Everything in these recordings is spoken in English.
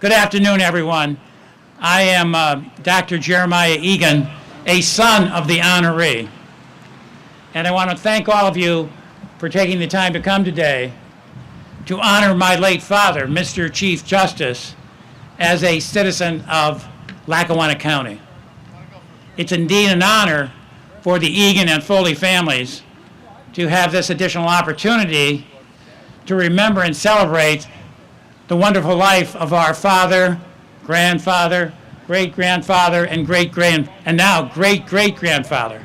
Good afternoon, everyone. I am Dr. Jeremiah Eagen, a son of the honoree. And I want to thank all of you for taking the time to come today to honor my late father, Mr. Chief Justice, as a citizen of Lackawanna County. It's indeed an honor for the Eagen and Foley families to have this additional opportunity to remember and celebrate the wonderful life of our father, grandfather, great-grandfather, and now great-great-grandfather.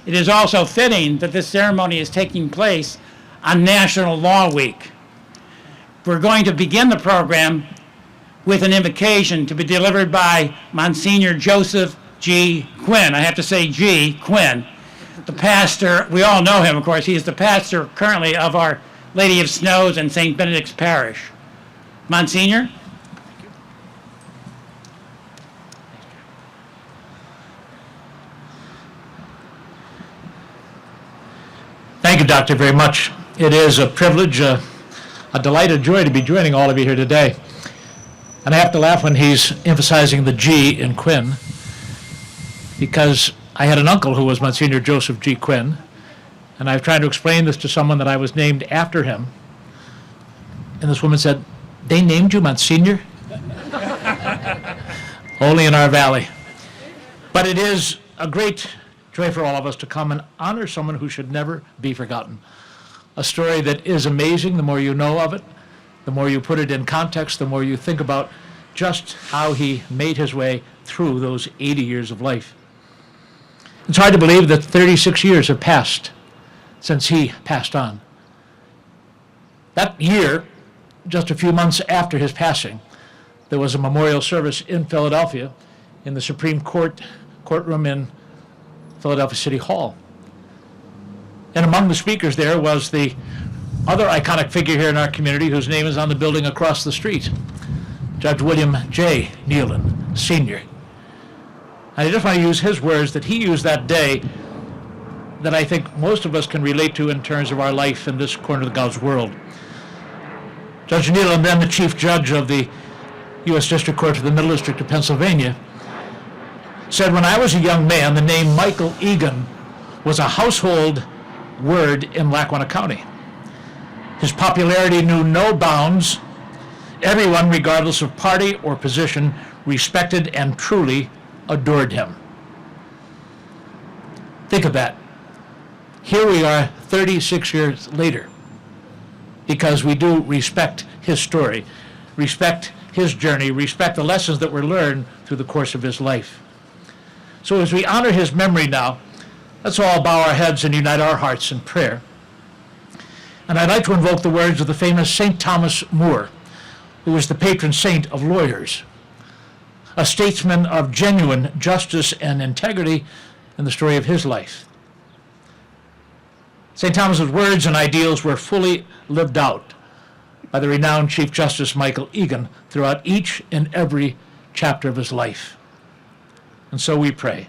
It is also fitting that this ceremony is taking place on National Law Week. We're going to begin the program with an invocation to be delivered by Msgr. Joseph G. Quinn. I have to say G. Quinn, the pastor. We all know him, of course. He is the pastor currently of Our Lady of Snows and St. Benedict's Parish. Monsignor? Thank you, Doctor, very much. It is a privilege, a delight, a joy to be joining all of you here today. And I have to laugh when he's emphasizing the G in Quinn, because I had an uncle who was Monsignor Joseph G. Quinn, and I've tried to explain this to someone that I was named after him. And this woman said, "They named you Monsignor?" Only in our valley. But it is a great joy for all of us to come and honor someone who should never be forgotten. A story that is amazing. The more you know of it, the more you put it in context, the more you think about just how he made his way through those 80 years of life. It's hard to believe that 36 years have passed since he passed on. That year, just a few months after his passing, there was a memorial service in Philadelphia in the Supreme Court courtroom in Philadelphia City Hall. And among the speakers there was the other iconic figure here in our community whose name is on the building across the street, Judge William J. Nealon, Sr. And I just want to use his words that he used that day that I think most of us can relate to in terms of our life in this corner of God's world. Judge Nealon, then the Chief Judge of the U.S. District Court for the Middle District of Pennsylvania, said, "When I was a young man, the name Michael Eagen was a household word in Lackawanna County. His popularity knew no bounds. Everyone, regardless of party or position, respected and truly adored him." Think of that. Here we are 36 years later, because we do respect his story, respect his journey, respect the lessons that were learned through the course of his life. So as we honor his memory now, let's all bow our heads and unite our hearts in prayer. And I'd like to invoke the words of the famous St. Thomas More, who was the patron saint of lawyers, a statesman of genuine justice and integrity in the story of his life. St. Thomas's words and ideals were fully lived out by the renowned Chief Justice Michael Eagen throughout each and every chapter of his life. And so we pray.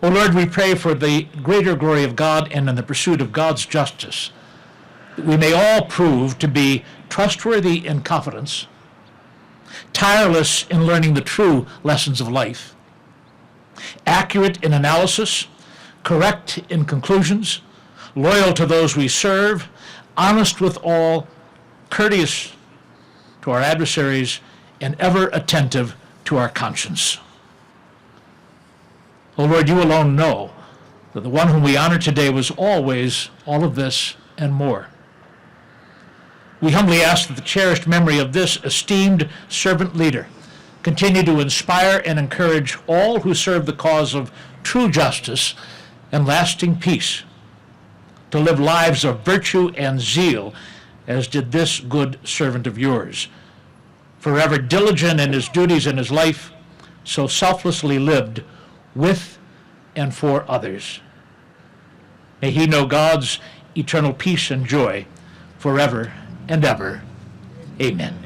O Lord, we pray for the greater glory of God and in the pursuit of God's justice, that we may all prove to be trustworthy in confidence, tireless in learning the true lessons of life, accurate in analysis, correct in conclusions, loyal to those we serve, honest with all, courteous to our adversaries, and ever attentive to our conscience. O Lord, you alone know that the one whom we honor today was always all of this and more. We humbly ask that the cherished memory of this esteemed servant leader continue to inspire and encourage all who serve the cause of true justice and lasting peace, to live lives of virtue and zeal, as did this good servant of yours, forever diligent in his duties and his life, so selflessly lived with and for others. May he know God's eternal peace and joy forever and ever. Amen.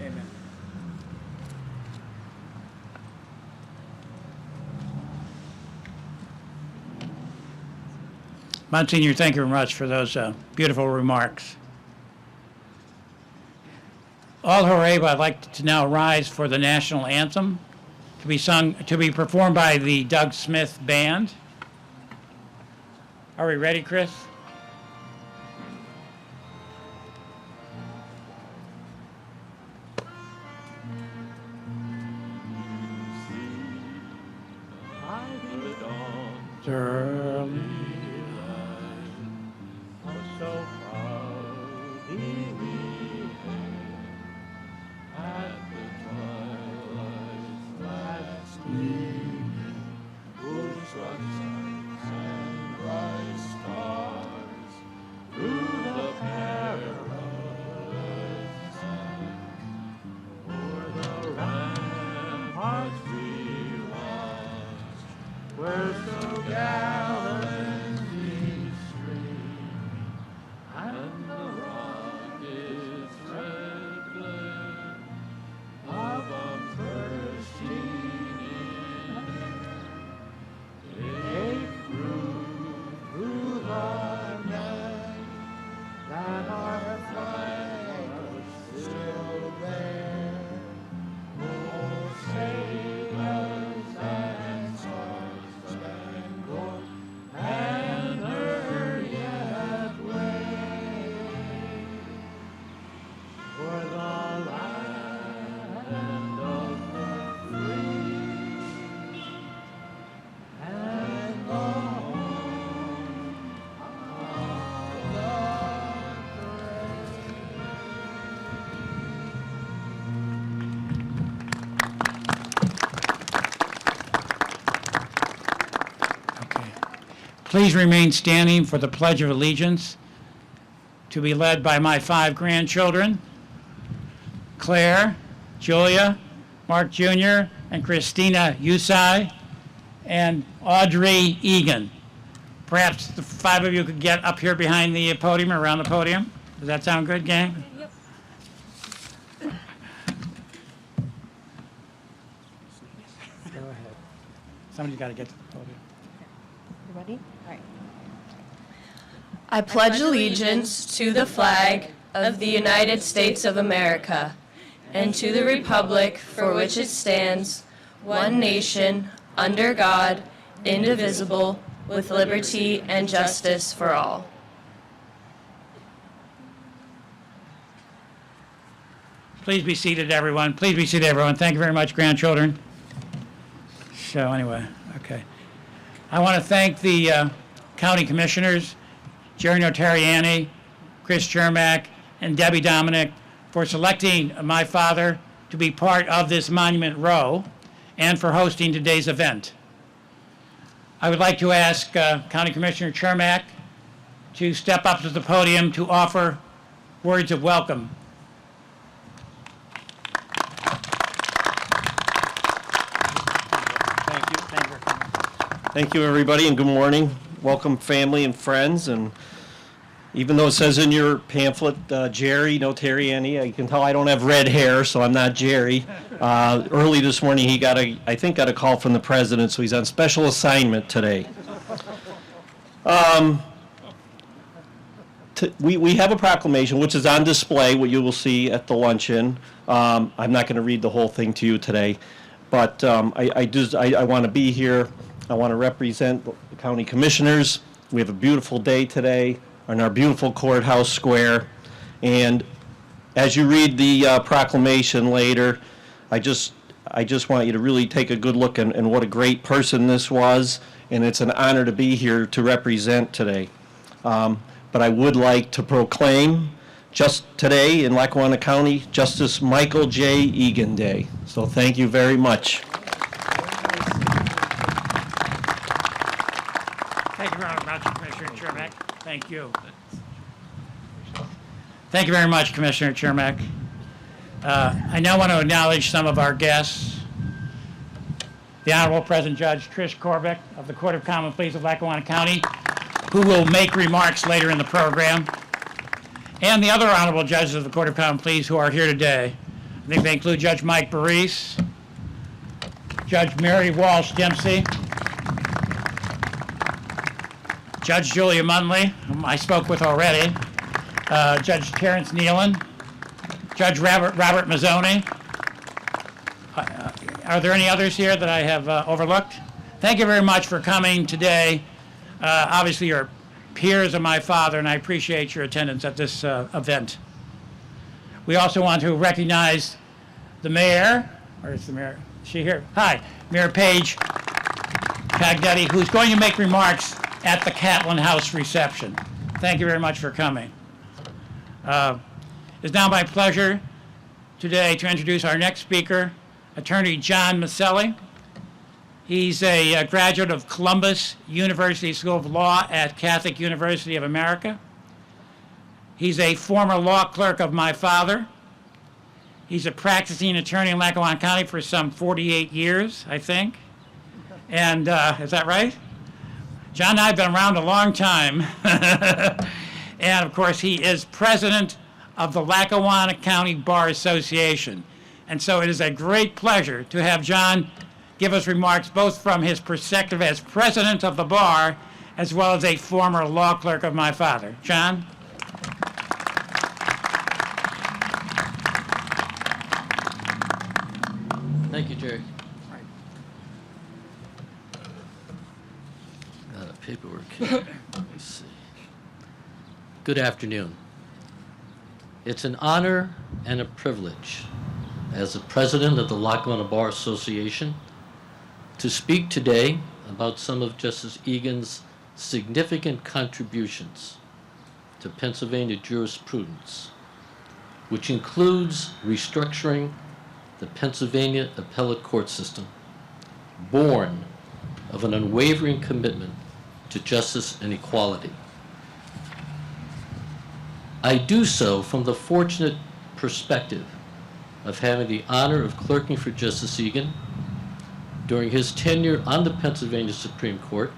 Monsignor, thank you very much for those beautiful remarks. All who are able, I'd like to now rise for the national anthem to be performed by the Doug Smith Band. Are we ready, Chris? Early light, so proudly we hailed at the twilight's last gleaming, whose sunshines and bright stars through the perilous night o'er the ramparts we watched, where so gallantly streaming, and the rocket's red glare of a bursting in gave through the night that our flag was still there. Oh, sailors and stars-spangled banner yet wave, for the land of the free and the home of the Okay. Please remain standing for the Pledge of Allegiance, to be led by my 5 grandchildren, Claire, Julia, Mark Jr., and Christina Ussai, and Audrey Eagen. Perhaps the 5 of you could get up here behind the podium, or around the podium. Does that sound good, gang? Yep. Go ahead. Somebody's got to get to the podium. You ready? All right. I pledge allegiance to the flag of the United States of America and to the republic for which it stands, one nation, under God, indivisible, with liberty and justice for all. Please be seated, everyone. Please be seated, everyone. Thank you very much, grandchildren. So anyway, okay. I want to thank the county commissioners, Jerry Notariani, Chris Chermak, and Debbie Dominic for selecting my father to be part of this monument row and for hosting today's event. I would like to ask County Commissioner Chermak to step up to the podium to offer words of welcome. Thank you, everybody, and good morning. Welcome, family and friends. And even though it says in your pamphlet, Jerry Notariani, you can tell I don't have red hair, so I'm not Jerry. Early this morning, he I think got a call from the president, so he's on special assignment today. We have a proclamation, which is on display, what you will see at the luncheon. I'm not going to read the whole thing to you today, but I want to be here. I want to represent the county commissioners. We have a beautiful day today on our beautiful courthouse square. And as you read the proclamation later, I just want you to really take a good look at what a great person this was. And it's an honor to be here to represent today. But I would like to proclaim just today in Lackawanna County, Justice Michael J. Eagen Day. So thank you very much. Thank you very much, Commissioner Chermak. Thank you. Thank you very much, Commissioner Chermak. I now want to acknowledge some of our guests. The Honorable President Judge Trish Corbick of the Court of Common Pleas of Lackawanna County, who will make remarks later in the program, and the other Honorable Judges of the Court of Common Pleas who are here today. I think they include Judge Mike Baris, Judge Mary Walsh Dempsey, Judge Julia Munley, whom I spoke with already, Judge Terrence Nealon, Judge Robert Mazzoni. Are there any others here that I have overlooked? Thank you very much for coming today. Obviously, you're peers of my father, and I appreciate your attendance at this event. We also want to recognize the mayor. Where's the mayor? Is she here? Hi, Mayor Paige Pagdetti, who's going to make remarks at the Catlin House reception. Thank you very much for coming. It's now my pleasure today to introduce our next speaker, Attorney John Mascelli. He's a graduate of Columbus University School of Law at Catholic University of America. He's a former law clerk of my father. He's a practicing attorney in Lackawanna County for some 48 years, I think. And is that right? John and I have been around a long time. And of course, he is president of the Lackawanna County Bar Association. And so it is a great pleasure to have John give us remarks both from his perspective as president of the bar as well as a former law clerk of my father. John? Thank you, Jerry. Paperwork. Let me see. Good afternoon. It's an honor and a privilege as the president of the Lackawanna Bar Association to speak today about some of Justice Eagen's significant contributions to Pennsylvania jurisprudence, which includes restructuring the Pennsylvania appellate court system, born of an unwavering commitment to justice and equality. I do so from the fortunate perspective of having the honor of clerking for Justice Eagen during his tenure on the Pennsylvania Supreme Court,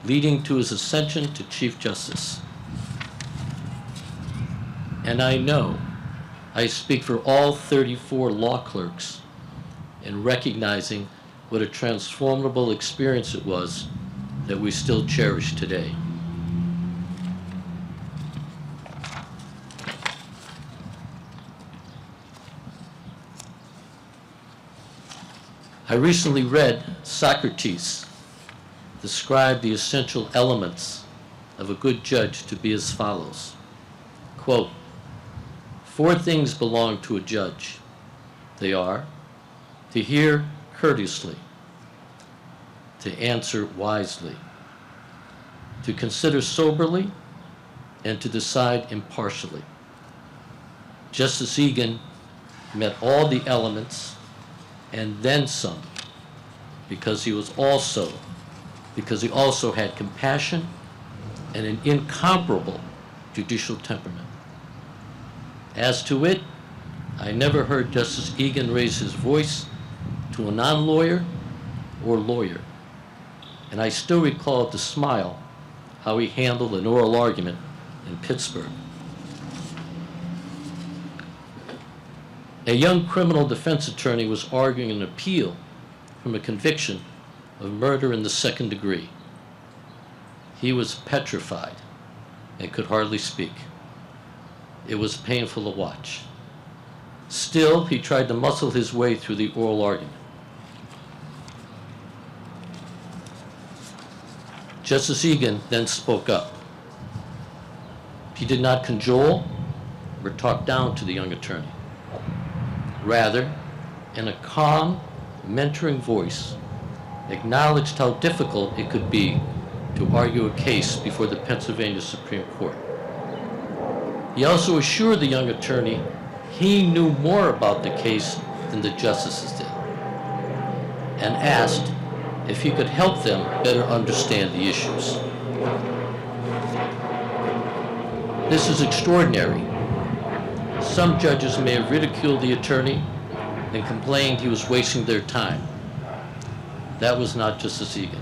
leading to his ascension to Chief Justice. And I know I speak for all 34 law clerks in recognizing what a transformable experience it was that we still cherish today. I recently read Socrates describe the essential elements of a good judge to be as follows. Quote, 4 things belong to a judge. They are to hear courteously, to answer wisely, to consider soberly, and to decide impartially. Justice Eagen met all the elements and then some, because he also had compassion and an incomparable judicial temperament. As to it, I never heard Justice Eagen raise his voice to a non-lawyer or lawyer, and I still recall with a smile how he handled an oral argument in Pittsburgh. A young criminal defense attorney was arguing an appeal from a conviction of murder in the 2nd degree. He was petrified and could hardly speak. It was painful to watch. Still, he tried to muscle his way through the oral argument. Justice Eagen then spoke up. He did not cajole or talk down to the young attorney. Rather, in a calm, mentoring voice, acknowledged how difficult it could be to argue a case before the Pennsylvania Supreme Court. He also assured the young attorney he knew more about the case than the justices did, and asked if he could help them better understand the issues. This is extraordinary. Some judges may have ridiculed the attorney and complained he was wasting their time. That was not Justice Eagen.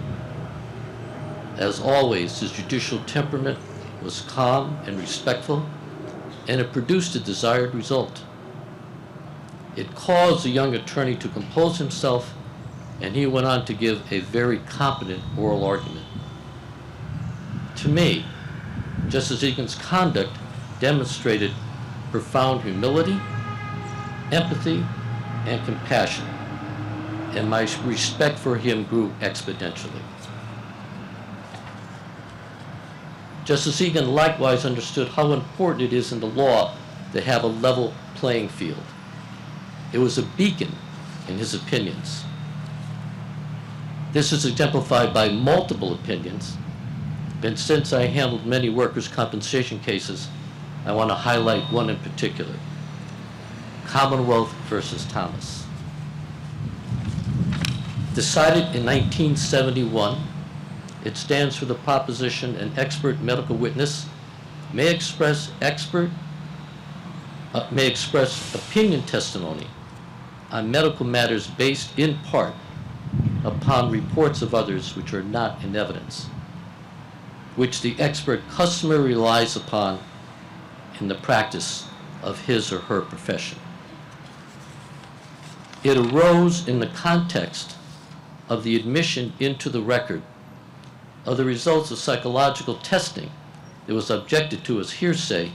As always, his judicial temperament was calm and respectful, and it produced a desired result. It caused the young attorney to compose himself, and he went on to give a very competent oral argument. To me, Justice Eagen's conduct demonstrated profound humility empathy and compassion, and my respect for him grew exponentially. Justice Eagen likewise understood how important it is in the law to have a level playing field. It was a beacon in his opinions. This is exemplified by multiple opinions, but since I handled many workers' compensation cases, I want to highlight one in particular, Commonwealth versus Thomas. Decided in 1971, it stands for the proposition an expert medical witness may express opinion testimony on medical matters based in part upon reports of others which are not in evidence, which the expert customarily relies upon in the practice of his or her profession. It arose in the context of the admission into the record of the results of psychological testing that was objected to as hearsay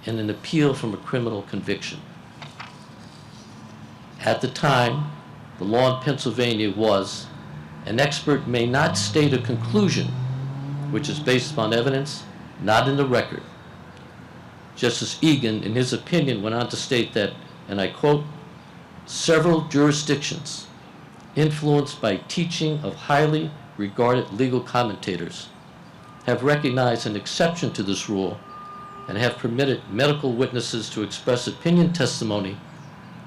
in an appeal from a criminal conviction. At the time, the law in Pennsylvania was, an expert may not state a conclusion which is based upon evidence not in the record. Justice Eagen, in his opinion, went on to state that, and I quote, several jurisdictions influenced by teaching of highly regarded legal commentators have recognized an exception to this rule and have permitted medical witnesses to express opinion testimony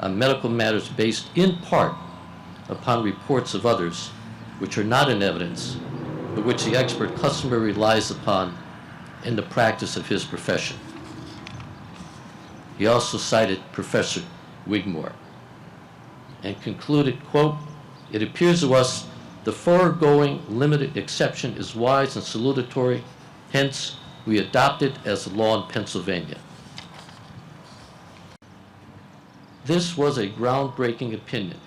on medical matters based in part upon reports of others which are not in evidence, but which the expert customarily relies upon in the practice of his profession. He also cited Professor Wigmore and concluded, quote, it appears to us the foregoing limited exception is wise and salutary, hence we adopt it as the law in Pennsylvania. This was a groundbreaking opinion,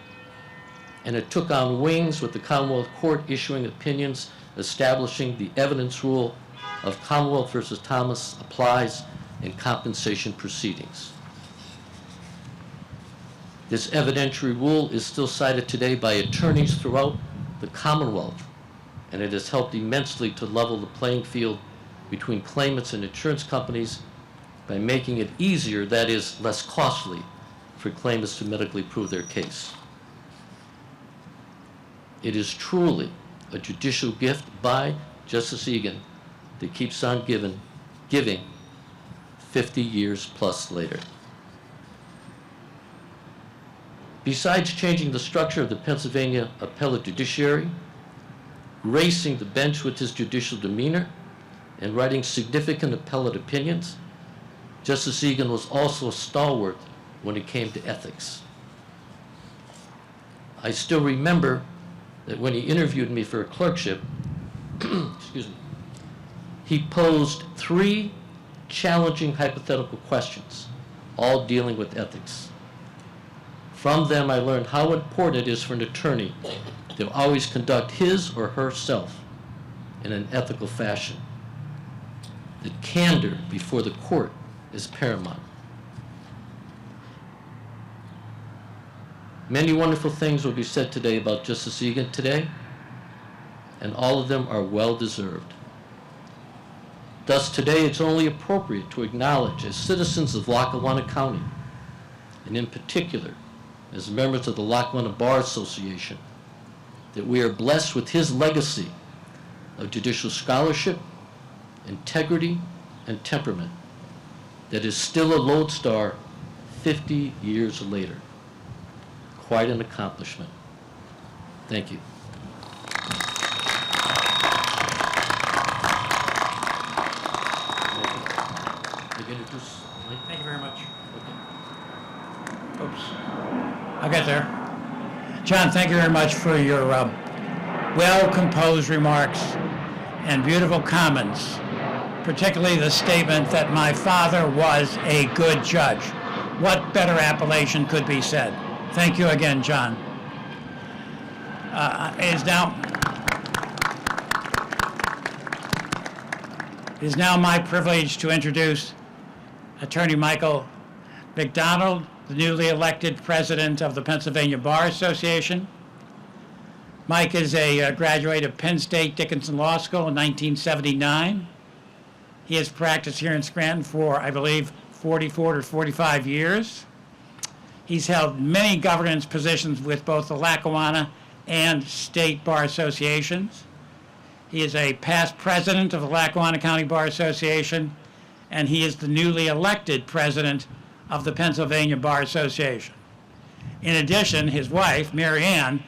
and it took on wings with the Commonwealth Court issuing opinions establishing the evidence rule of Commonwealth versus Thomas applies in compensation proceedings. This evidentiary rule is still cited today by attorneys throughout the Commonwealth, and it has helped immensely to level the playing field between claimants and insurance companies by making it easier, that is, less costly, for claimants to medically prove their case. It is truly a judicial gift by Justice Eagen that keeps on giving 50 years plus later. Besides changing the structure of the Pennsylvania appellate judiciary, gracing the bench with his judicial demeanor, and writing significant appellate opinions, Justice Eagen was also a stalwart when it came to ethics. I still remember that when he interviewed me for a clerkship, excuse me, he posed 3 challenging hypothetical questions, all dealing with ethics. From them, I learned how important it is for an attorney to always conduct his or herself in an ethical fashion. That candor before the court is paramount. Many wonderful things will be said today about Justice Eagen today, and all of them are well-deserved. Thus, today it's only appropriate to acknowledge, as citizens of Lackawanna County, and in particular, as members of the Lackawanna Bar Association, that we are blessed with his legacy of judicial scholarship, integrity, and temperament that is still a lodestar 50 years later. Quite an accomplishment. Thank you. Thank you very much. Oops. I'll get there. John, thank you very much for your well-composed remarks and beautiful comments, particularly the statement that my father was a good judge. What better appellation could be said? Thank you again, John. It is now my privilege to introduce Attorney Michael McDonald the newly elected president of the Pennsylvania Bar Association. Mike is a graduate of Penn State Dickinson Law School in 1979. He has practiced here in Scranton for, I believe, 44 to 45 years. He's held many governance positions with both the Lackawanna and state bar associations. He is a past president of the Lackawanna County Bar Association, and he is the newly elected president of the Pennsylvania Bar Association. In addition, his wife, Mary Ann,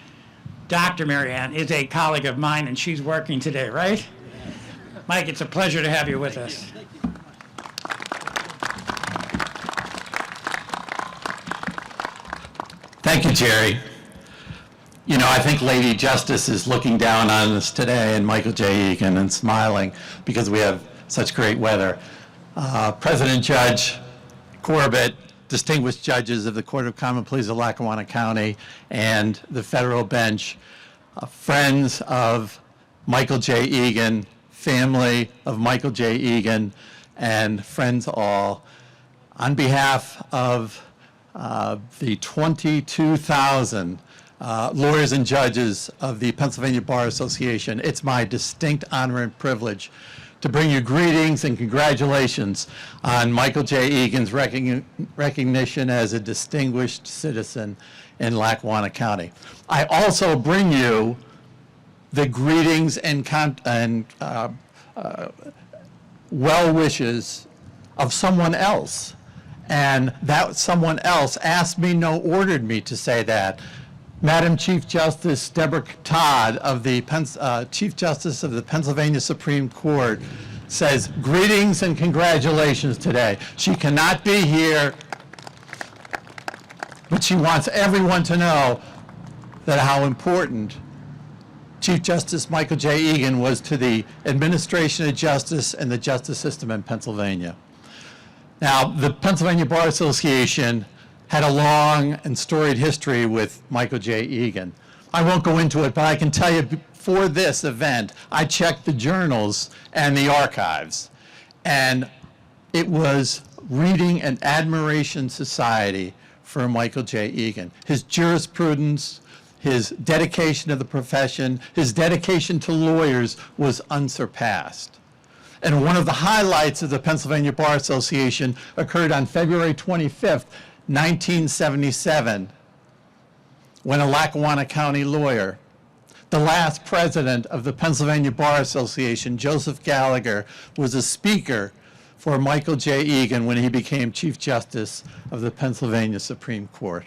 Dr. Mary Ann, is a colleague of mine, and she's working today, right? Mike, it's a pleasure to have you with us. Thank you, Jerry. You know, I think Lady Justice is looking down on us today, and Michael J. Eagan, and smiling because we have such great weather. President Judge Corbett, distinguished judges of the Court of Common Pleas of Lackawanna County and the federal bench, friends of Michael J. Eagan, family of Michael J. Eagan, and friends all, on behalf of the 22,000 lawyers and judges of the Pennsylvania Bar Association, it's my distinct honor and privilege to bring you greetings and congratulations on Michael J. Eagan's recognition as a distinguished citizen in Lackawanna County. I also bring you the greetings and well wishes of someone else. And that someone else asked me, no, ordered me to say that. Madam Chief Justice Deborah Todd, of the Chief Justice of the Pennsylvania Supreme Court, says greetings and congratulations today. She cannot be here, but she wants everyone to know that how important Chief Justice Michael J. Eagan was to the administration of justice and the justice system in Pennsylvania. Now, the Pennsylvania Bar Association had a long and storied history with Michael J. Eagan. I won't go into it, but I can tell you before this event, I checked the journals and the archives, and it was reading an admiration society for Michael J. Eagan. His jurisprudence, his dedication to the profession, his dedication to lawyers was unsurpassed. And one of the highlights of the Pennsylvania Bar Association occurred on February 25th, 1977, when a Lackawanna County lawyer, the last president of the Pennsylvania Bar Association, Joseph Gallagher, was a speaker for Michael J. Eagan when he became Chief Justice of the Pennsylvania Supreme Court.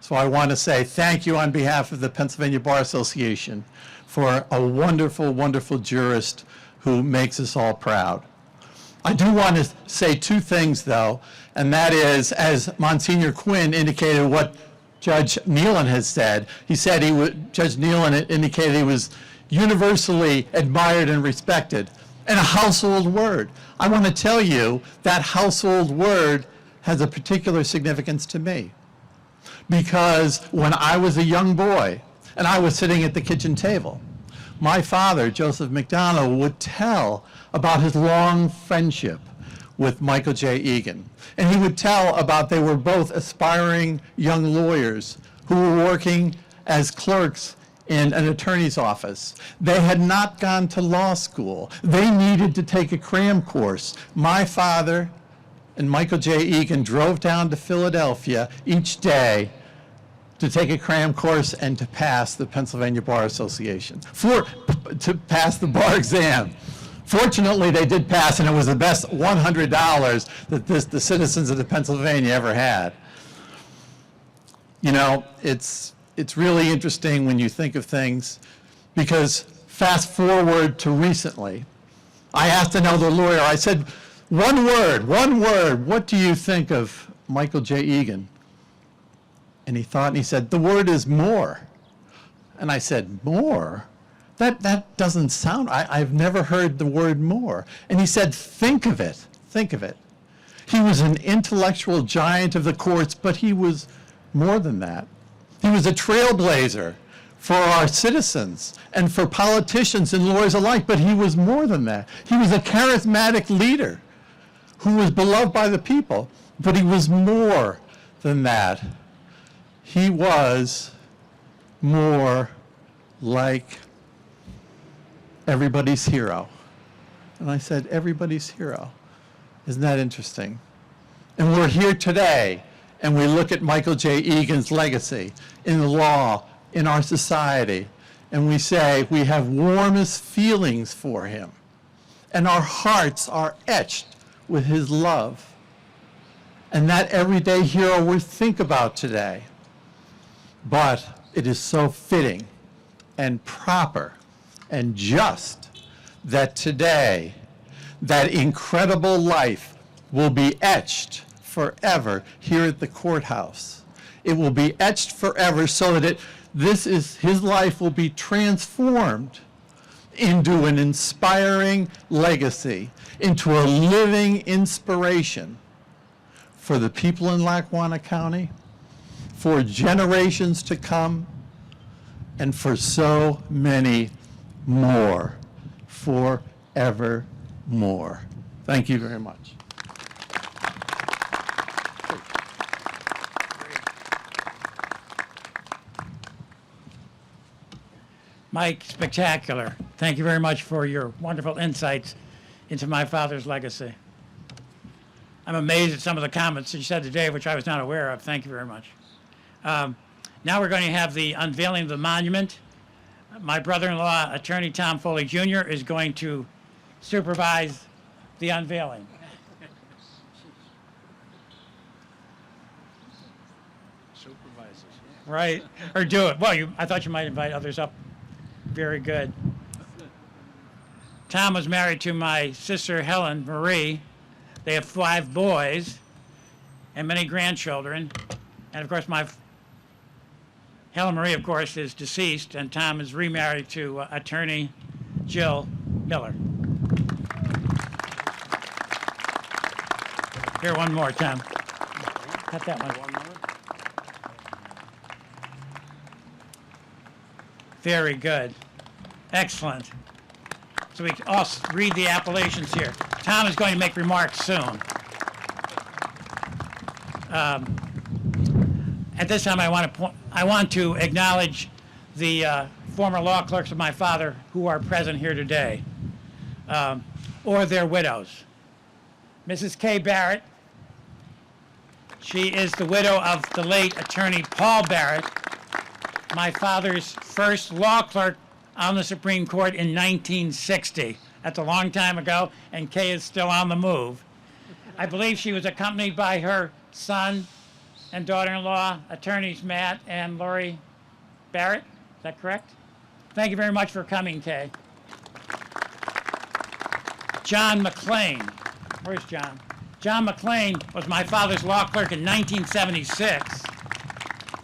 So I want to say thank you on behalf of the Pennsylvania Bar Association for a wonderful, wonderful jurist who makes us all proud. I do want to say two things, though, and that is, as Msgr. Quinn indicated what Judge Nealon has said. He said Judge Nealon indicated he was universally admired and respected, and a household word. I want to tell you that household word has a particular significance to me, because when I was a young boy and I was sitting at the kitchen table, my father, Joseph McDonald, would tell about his long friendship with Michael J. Eagan. And he would tell about they were both aspiring young lawyers who were working as clerks in an attorney's office. They had not gone to law school. They needed to take a cram course. My father and Michael J. Eagan drove down to Philadelphia each day to take a cram course and to pass the Pennsylvania Bar Association, to pass the bar exam. Fortunately, they did pass, and it was the best $100 that the citizens of the Pennsylvania ever had. You know, it's really interesting when you think of things, because fast forward to recently, I asked another lawyer, I said, one word, what do you think of Michael J. Eagan? And he thought, and he said, the word is more. And I said, more? That doesn't sound, I've never heard the word more. And he said, think of it. He was an intellectual giant of the courts, but he was more than that. He was a trailblazer for our citizens and for politicians and lawyers alike, but he was more than that. He was a charismatic leader who was beloved by the people, but he was more than that. He was more like everybody's hero. And I said, everybody's hero. Isn't that interesting? And we're here today, and we look at Michael J. Egan's legacy in the law, in our society, and we say we have warmest feelings for him. And our hearts are etched with his love. And that everyday hero we think about today. But it is so fitting and proper and just that today that incredible life will be etched forever here at the courthouse. It will be etched forever so that his life will be transformed into an inspiring legacy, into a living inspiration for the people in Lackawanna County, for generations to come, and for so many more, forevermore. Thank you very much. Mike, spectacular. Thank you very much for your wonderful insights into my father's legacy. I'm amazed at some of the comments that you said today, which I was not aware of. Thank you very much. Now we're going to have the unveiling of the monument. My brother-in-law, Attorney Tom Foley Jr., is going to supervise the unveiling. Supervises. Right? Or do it. Well, I thought you might invite others up. Very good. Tom was married to my sister, Helen Marie. They have 5 boys and many grandchildren. And of course, Helen Marie, of course, is deceased, and Tom is remarried to attorney Jill Miller. Here, one more, Tom. Cut that one. Very good. Excellent. So we can also read the appellations here. Tom is going to make remarks soon. At this time, I want to acknowledge the former law clerks of my father who are present here today, or their widows. Mrs. Kay Barrett, she is the widow of the late attorney Paul Barrett, my father's first law clerk on the Supreme Court in 1960. That's a long time ago, and Kay is still on the move. I believe she was accompanied by her son and daughter-in-law, attorneys Matt and Lori Barrett. Is that correct? Thank you very much for coming, Kay. John McLean. Where's John? John McLean was my father's law clerk in 1976,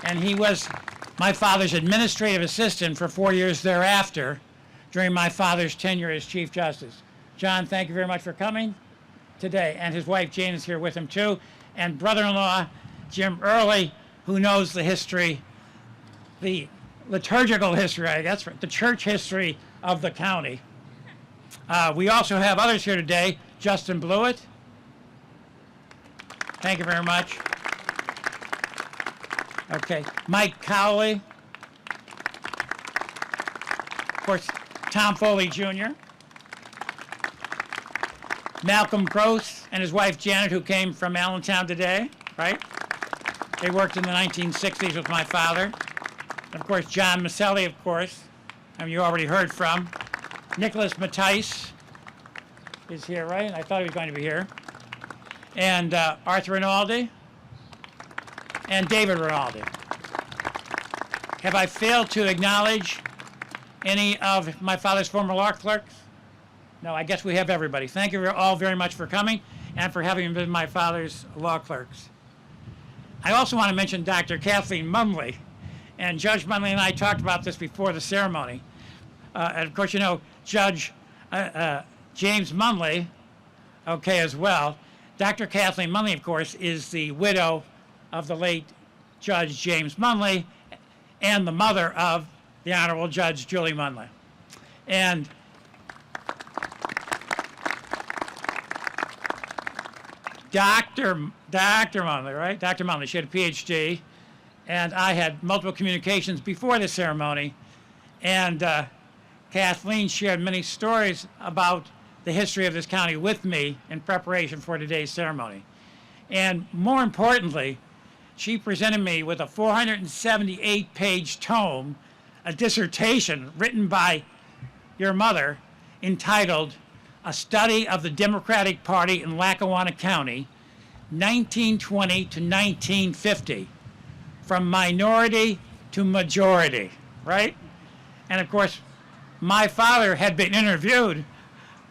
and he was my father's administrative assistant for 4 years thereafter during my father's tenure as Chief Justice. John, thank you very much for coming today. And his wife Jane is here with him too. And brother-in-law Jim Early, who knows the history, the liturgical history, I guess, the church history of the county. We also have others here today. Justin Blewett. Thank you very much. Okay, Mike Cowley. Of course, Tom Foley Jr. Malcolm Gross and his wife Janet, who came from Allentown today, right? They worked in the 1960s with my father. And of course, John Mascelli, of course, whom you already heard from. Nicholas Mattice is here, right? I thought he was going to be here. And Arthur Rinaldi and David Rinaldi. Have I failed to acknowledge any of my father's former law clerks? No, I guess we have everybody. Thank you all very much for coming and for having been my father's law clerks. I also want to mention Dr. Kathleen Mumley. And Judge Mumley and I talked about this before the ceremony. And of course, you know, Judge James Mumley, okay, as well. Dr. Kathleen Mumley, of course, is the widow of the late Judge James Mumley and the mother of the Honorable Judge Julie Mumley. And Dr. Munley, right? Dr. Munley, she had a PhD, and I had multiple communications before the ceremony, and Kathleen shared many stories about the history of this county with me in preparation for today's ceremony. And more importantly, she presented me with a 478-page tome, a dissertation written by your mother entitled A Study of the Democratic Party in Lackawanna County, 1920 to 1950, from minority to majority, right? And of course, my father had been interviewed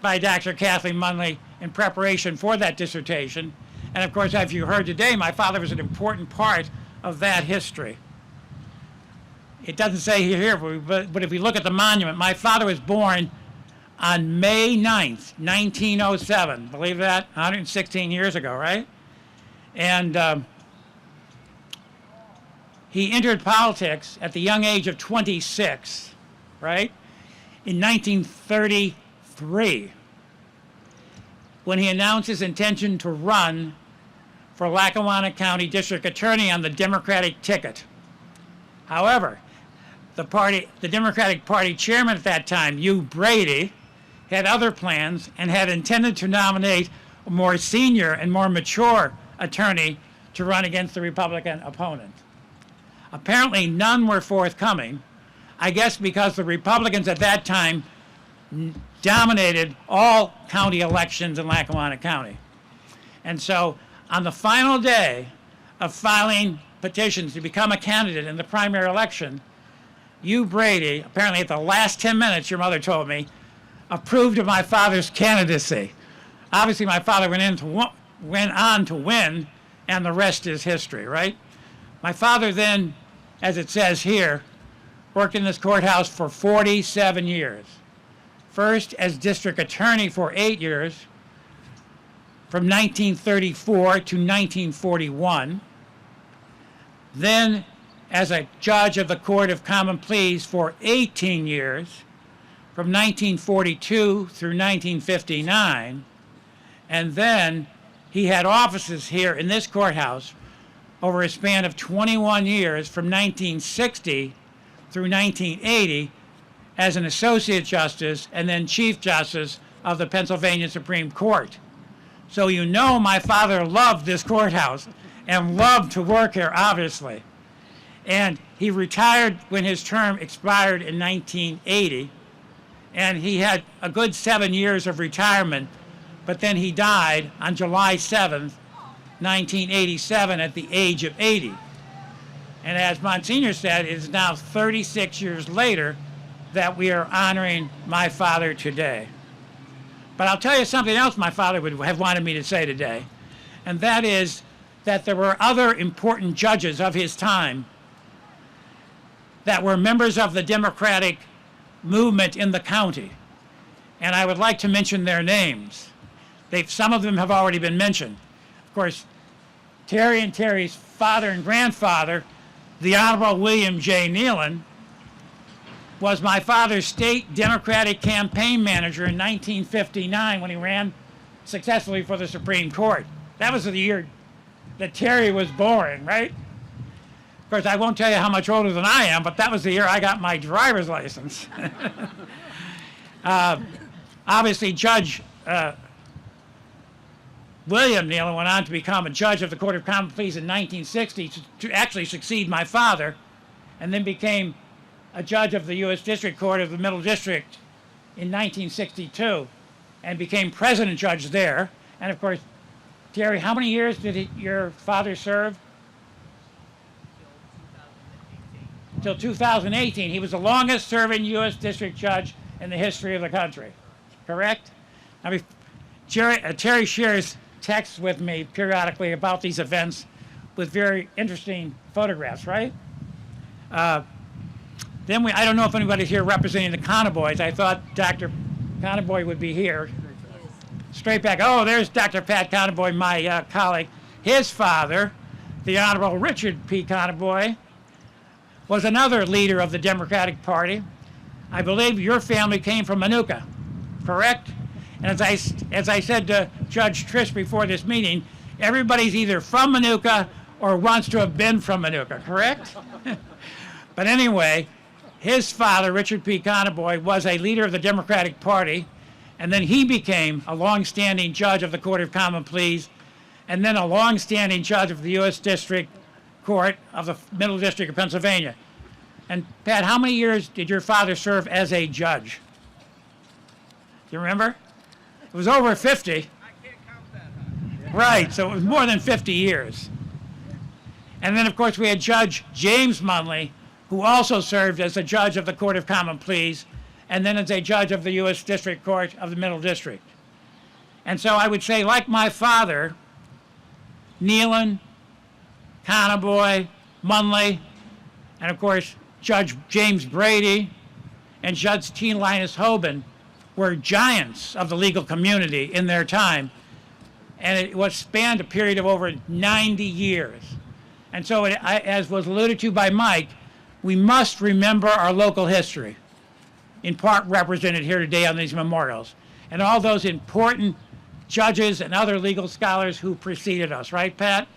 by Dr. Kathleen Munley in preparation for that dissertation. And of course, as you heard today, my father was an important part of that history. It doesn't say here, but if we look at the monument, my father was born on May 9th, 1907. Believe that? 116 years ago, right? And he entered politics at the young age of 26, right? In 1933, when he announced his intention to run for Lackawanna County District Attorney on the Democratic ticket. However, the Democratic Party chairman at that time, Hugh Brady, had other plans and had intended to nominate a more senior and more mature attorney to run against the Republican opponent. Apparently, none were forthcoming, I guess because the Republicans at that time dominated all county elections in Lackawanna County. And so, on the final day of filing petitions to become a candidate in the primary election, Hugh Brady, apparently at the last 10 minutes, your mother told me, approved of my father's candidacy. Obviously, my father went on to win, and the rest is history, right? My father then, as it says here, worked in this courthouse for 47 years. First as district attorney for 8 years, from 1934 to 1941. Then as a judge of the Court of Common Pleas for 18 years, from 1942 through 1959. And then he had offices here in this courthouse over a span of 21 years, from 1960 through 1980, as an associate justice and then chief justice of the Pennsylvania Supreme Court. So you know my father loved this courthouse and loved to work here, obviously. And he retired when his term expired in 1980, and he had a good 7 years of retirement, but then he died on July 7th, 1987, at the age of 80. And as Monsignor said, it is now 36 years later that we are honoring my father today. But I'll tell you something else my father would have wanted me to say today, and that is that there were other important judges of his time that were members of the Democratic movement in the county. And I would like to mention their names. Some of them have already been mentioned. Of course, Terry and Terry's father and grandfather, the Honorable William J. Nealon, was my father's state Democratic campaign manager in 1959 when he ran successfully for the Supreme Court. That was the year that Terry was born, right? Of course, I won't tell you how much older than I am, but that was the year I got my driver's license. Obviously, Judge William Nealon went on to become a judge of the Court of Common Pleas in 1960 to actually succeed my father, and then became a judge of the U.S. District Court of the Middle District in 1962, and became president judge there. And of course, Terry, how many years did your father serve? Till 2018. He was the longest serving U.S. District Judge in the history of the country. Correct? I mean, Terry shares texts with me periodically about these events with very interesting photographs, right? Then I don't know if anybody's here representing the Conboys. I thought Dr. Conboy would be here. Straight back. Oh, there's Dr. Pat Conboy, my colleague. His father, the Honorable Richard P. Conboy, was another leader of the Democratic Party. I believe your family came from Manuka, correct? And as I said to Judge Trish before this meeting, Everybody's either from Manuka or wants to have been from Manuka, correct? But anyway, his father, Richard P. Conaboy, was a leader of the Democratic Party, and then he became a long-standing judge of the Court of Common Pleas, and then a long-standing judge of the U.S. District Court of the Middle District of Pennsylvania. And Pat, how many years did your father serve as a judge? Do you remember? It was over 50. I can't count that high. Right, so it was more than 50 years. And then, of course, we had Judge James Munley, who also served as a judge of the Court of Common Pleas, and then as a judge of the U.S. District Court of the Middle District. And so I would say, like my father, Nealon, Conaboy, Munley, and of course, Judge James Brady and Judge T. Linus Hoban were giants of the legal community in their time, and it was spanned a period of over 90 years. And so, as was alluded to by Mike, we must remember our local history, in part represented here today on these memorials, and all those important judges and other legal scholars who preceded us, right, Pat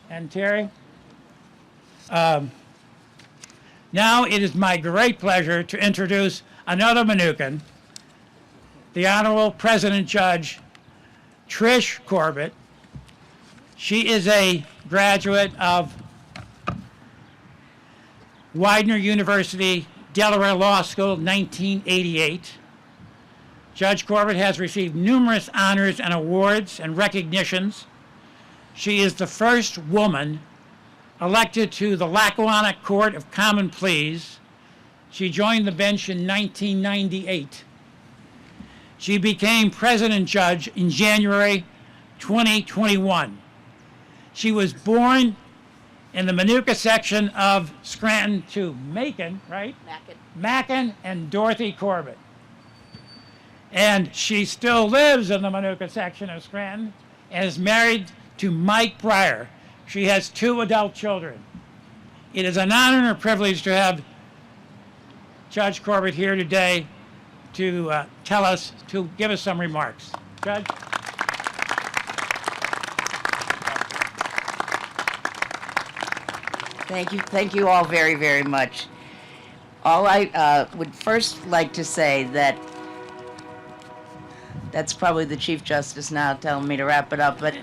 and Terry? Now it is my great pleasure to introduce another Manukan, the Honorable President Judge Trish Corbett. She is a graduate of Widener University, Delaware Law School, 1988. Judge Corbett has received numerous honors and awards and recognitions. She is the first woman elected to the Lackawanna Court of Common Pleas. She joined the bench in 1998. She became president judge in January 2021. She was born in the Manuka section of Scranton to Macon, right? Macon and Dorothy Corbett. And she still lives in the Manuka section of Scranton and is married to Mike Breyer. She has 2 adult children. It is an honor and a privilege to have Judge Corbett here today to give us some remarks. Judge? Thank you all very, very much. All I would first like to say that's probably the Chief Justice now telling me to wrap it up, but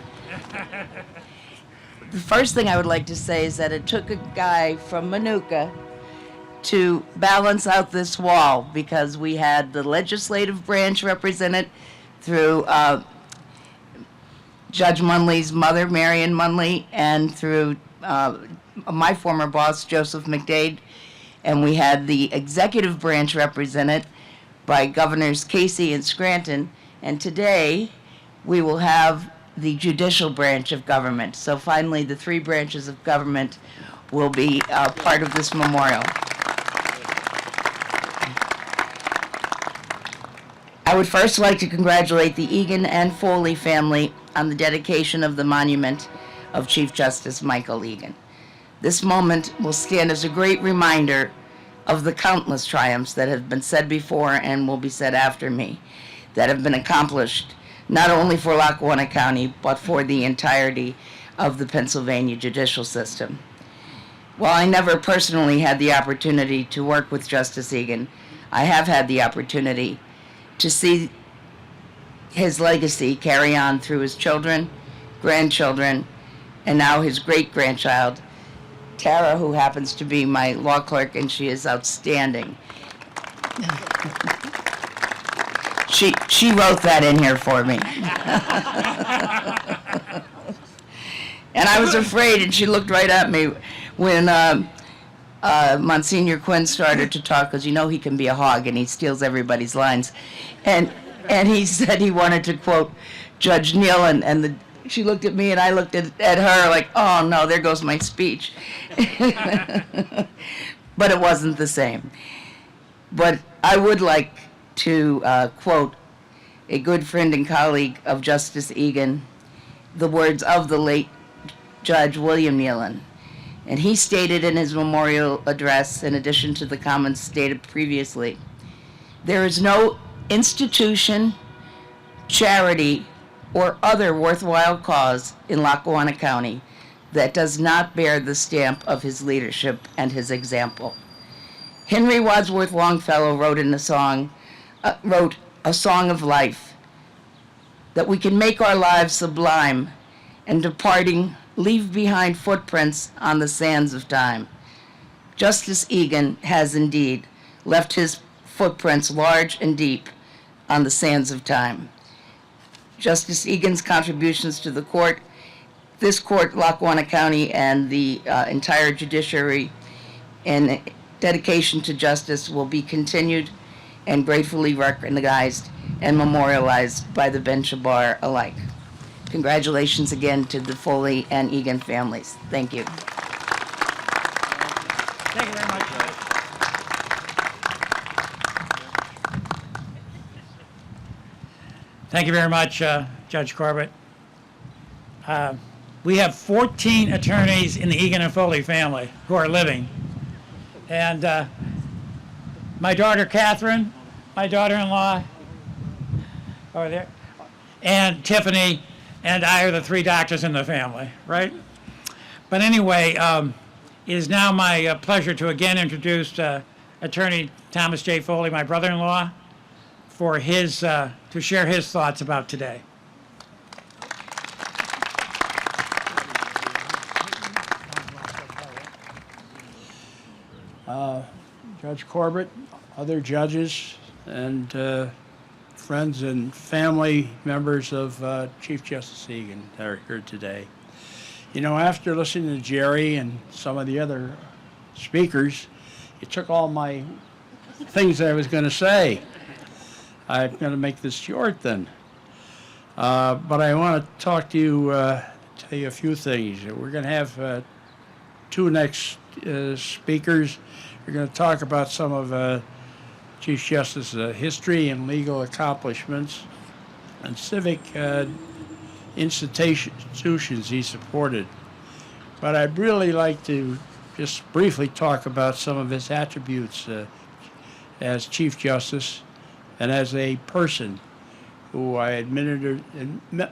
the first thing I would like to say is that it took a guy from Manuka to balance out this wall, because we had the legislative branch represented through Judge Munley's mother, Marion Munley, and through my former boss, Joseph McDade, and we had the executive branch represented by Governors Casey and Scranton, and today we will have the judicial branch of government. So finally, the 3 branches of government will be part of this memorial. I would first like to congratulate the Eagen and Foley family on the dedication of the monument of Chief Justice Michael Eagen. This moment will stand as a great reminder of the countless triumphs that have been said before and will be said after me, that have been accomplished not only for Lackawanna County, but for the entirety of the Pennsylvania judicial system. While I never personally had the opportunity to work with Justice Eagen, I have had the opportunity to see his legacy carry on through his children, grandchildren, and now his great-grandchild, Tara, who happens to be my law clerk, and she is outstanding. She wrote that in here for me. And I was afraid, and she looked right at me when Msgr. Quinn started to talk, because you know he can be a hog and he steals everybody's lines. And he said he wanted to quote Judge Nealon, and she looked at me and I looked at her like, oh no, there goes my speech. But it wasn't the same. But I would like to quote a good friend and colleague of Justice Eagen, the words of the late Judge William Nealon. And he stated in his memorial address, in addition to the comments stated previously, there is no institution, charity, or other worthwhile cause in Lackawanna County that does not bear the stamp of his leadership and his example. Henry Wadsworth Longfellow wrote a song of life, that we can make our lives sublime, and departing, leave behind footprints on the sands of time. Justice Eagen has indeed left his footprints large and deep on the sands of time. Justice Eagen's contributions to the court, this court, Lackawanna County, and the entire judiciary in dedication to justice will be continued and gratefully recognized and memorialized by the bench of bar alike. Congratulations again to the Foley and Eagen families. Thank you. Thank you very much. Thank you very much, Judge Corbett. We have 14 attorneys in the Eagen and Foley family who are living. And my daughter Catherine, my daughter-in-law, over there, and Tiffany and I are the three doctors in the family, right? But anyway, it is now my pleasure to again introduce Attorney Thomas J. Foley, my brother-in-law, for his to share his thoughts about today. Judge Corbett, other judges, and friends and family members of Chief Justice Eagen that are here today. You know, after listening to Jerry and some of the other speakers, it took all my things that I was going to say. I'm going to make this short then. But I want to talk to you, tell you a few things. We're going to have two next speakers. We're going to talk about some of Chief Justice's history and legal accomplishments and civic institutions he supported. But I'd really like to just briefly talk about some of his attributes as Chief Justice and as a person who I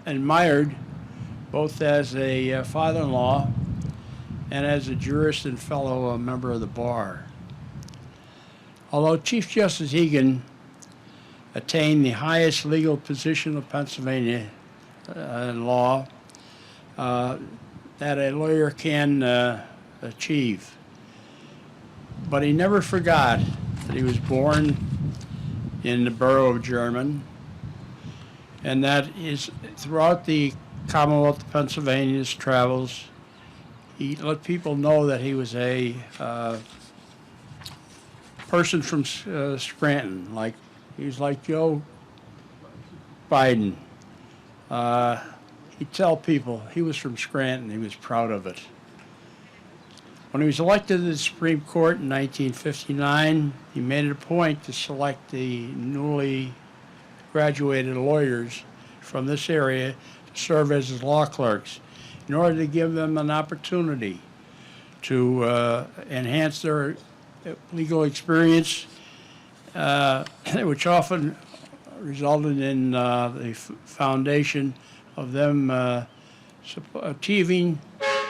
admired both as a father-in-law and as a jurist and fellow member of the bar. Although Chief Justice Eagen attained the highest legal position of Pennsylvania in law that a lawyer can achieve, but he never forgot that he was born in the borough of German, and that is throughout the Commonwealth of Pennsylvania's travels, he let people know that he was a person from Scranton, like he was like Joe Biden. He'd tell people he was from Scranton, he was proud of it. When he was elected to the Supreme Court in 1959, he made it a point to select the newly graduated lawyers from this area to serve as his law clerks in order to give them an opportunity to enhance their legal experience, which often resulted in the foundation of them achieving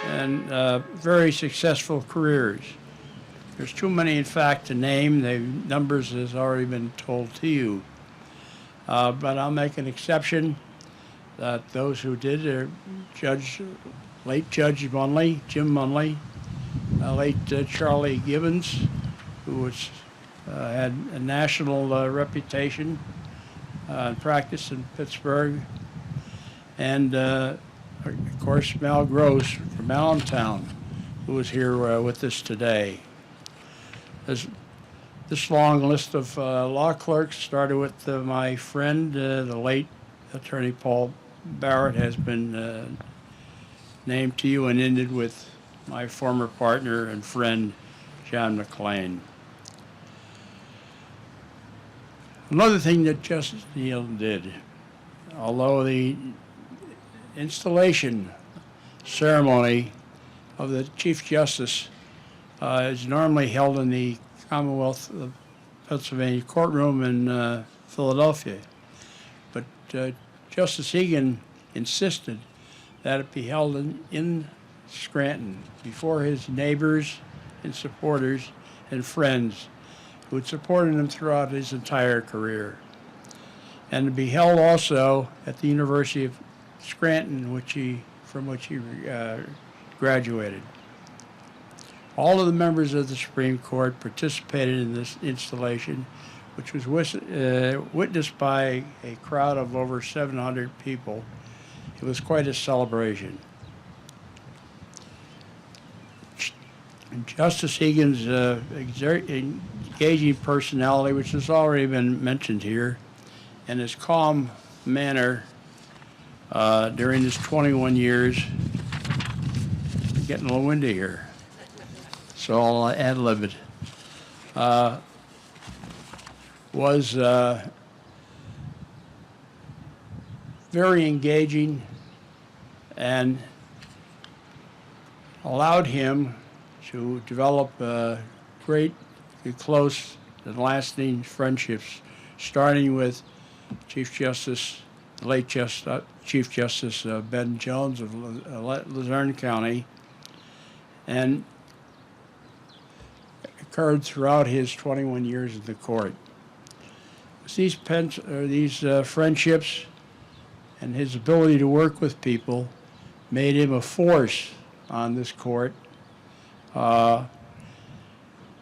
and very successful careers. There's too many, in fact, to name. The numbers has already been told to you. But I'll make an exception that those who did are late Judge Munley, Jim Munley, late Charlie Gibbons, who had a national reputation and practice in Pittsburgh, and of course Mal Gross from Allentown, who is here with us today. This long list of law clerks started with my friend, the late Attorney Paul Barrett, has been named to you, and ended with my former partner and friend, John McLean. Another thing that Justice Neal did, although the installation ceremony of the Chief Justice is normally held in the Commonwealth of Pennsylvania courtroom in Philadelphia, but Justice Eagen insisted that it be held in Scranton before his neighbors and supporters and friends who had supported him throughout his entire career, and to be held also at the University of Scranton, from which he graduated. All of the members of the Supreme Court participated in this installation, which was witnessed by a crowd of over 700 people. It was quite a celebration. Justice Eagen's engaging personality, which has already been mentioned here, and his calm manner during his 21 years, getting a little windy here, so I'll ad-lib it, was very engaging and allowed him to develop great, close, and lasting friendships, starting with Chief Justice, the late Chief Justice Ben Jones of Luzerne County, and occurred throughout his 21 years in the court. These friendships and his ability to work with people made him a force on this court.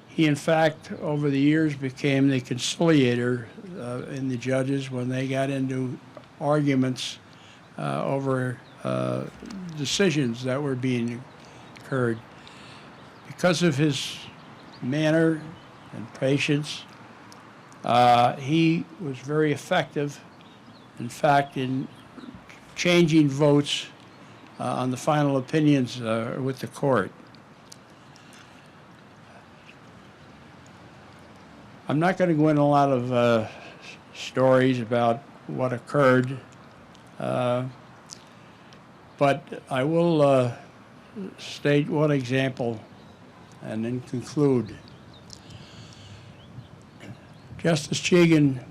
He, in fact, over the years became the conciliator in the judges when they got into arguments over decisions that were being occurred. Because of his manner and patience, he was very effective, in fact, in changing votes on the final opinions with the court. I'm not going to go into a lot of stories about what occurred, but I will state one example and then conclude. Justice Eagen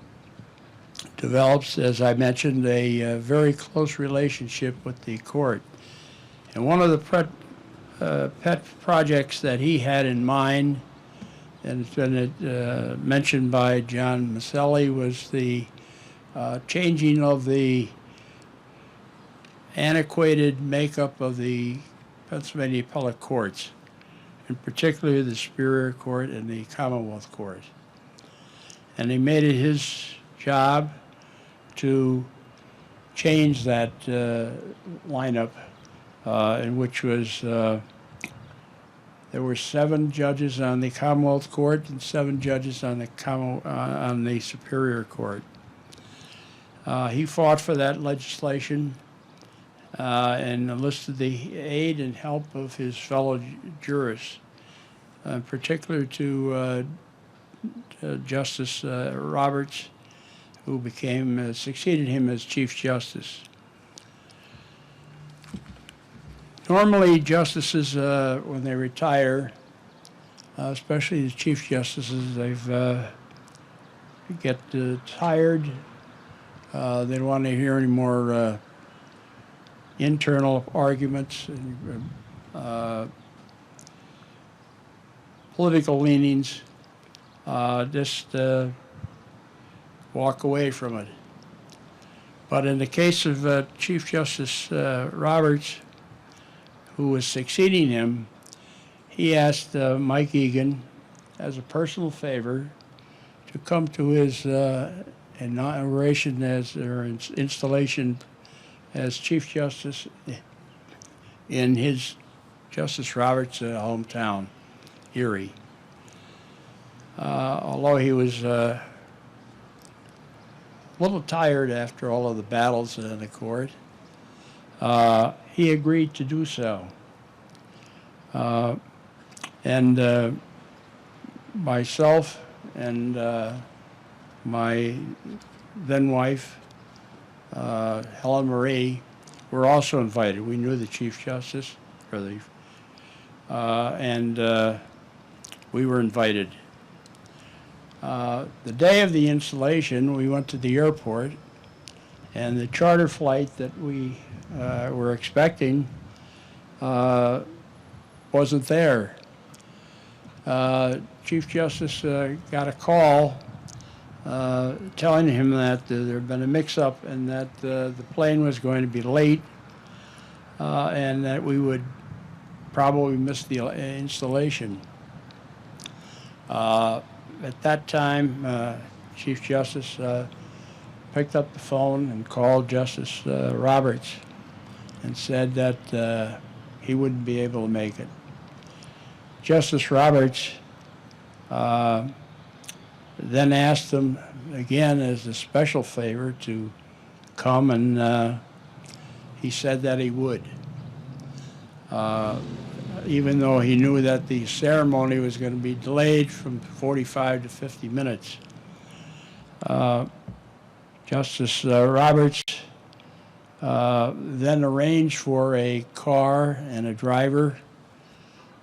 develops, as I mentioned, a very close relationship with the court. And one of the pet projects that he had in mind, and it's been mentioned by John Mascelli, was the changing of the antiquated makeup of the Pennsylvania appellate courts, in particular the Superior Court and the Commonwealth Court. And he made it his job to change that lineup, in which was there were 7 judges on the Commonwealth Court and 7 judges on the Superior Court. He fought for that legislation and enlisted the aid and help of his fellow jurists, in particular to Justice Roberts, who succeeded him as Chief Justice. Normally, justices, when they retire, especially the Chief Justices, they get tired. They don't want to hear any more internal arguments and political leanings. Just walk away from it. But in the case of Chief Justice Roberts, who was succeeding him, he asked Mike Eagen, as a personal favor, to come to his inauguration or installation as Chief Justice in his Justice Roberts' hometown, Erie. Although he was a little tired after all of the battles in the court, he agreed to do so. And myself and my then wife, Helen Marie, were also invited. We knew the Chief Justice, and we were invited. The day of the installation, we went to the airport, And the charter flight that we were expecting wasn't there. Chief Justice got a call telling him that there had been a mix-up and that the plane was going to be late and that we would probably miss the installation. At that time, Chief Justice picked up the phone and called Justice Roberts and said that he wouldn't be able to make it. Justice Roberts then asked him again as a special favor to come, and he said that he would. Even though he knew that the ceremony was going to be delayed from 45 to 50 minutes. Justice Roberts then arranged for a car and a driver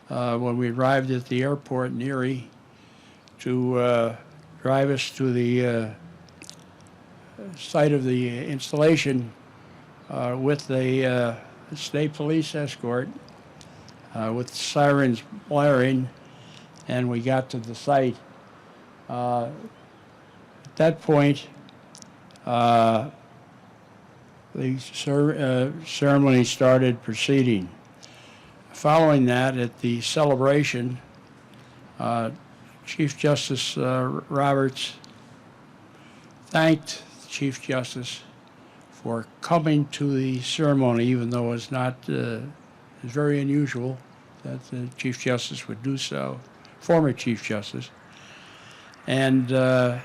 when we arrived at the airport in Erie to drive us to the site of the installation with the state police escort with sirens blaring, and we got to the site. At that point, the ceremony started proceeding. Following that, at the celebration, Chief Justice Roberts thanked the Chief Justice for coming to the ceremony, even though it's not it's very unusual that the Chief Justice would do so, former Chief Justice. And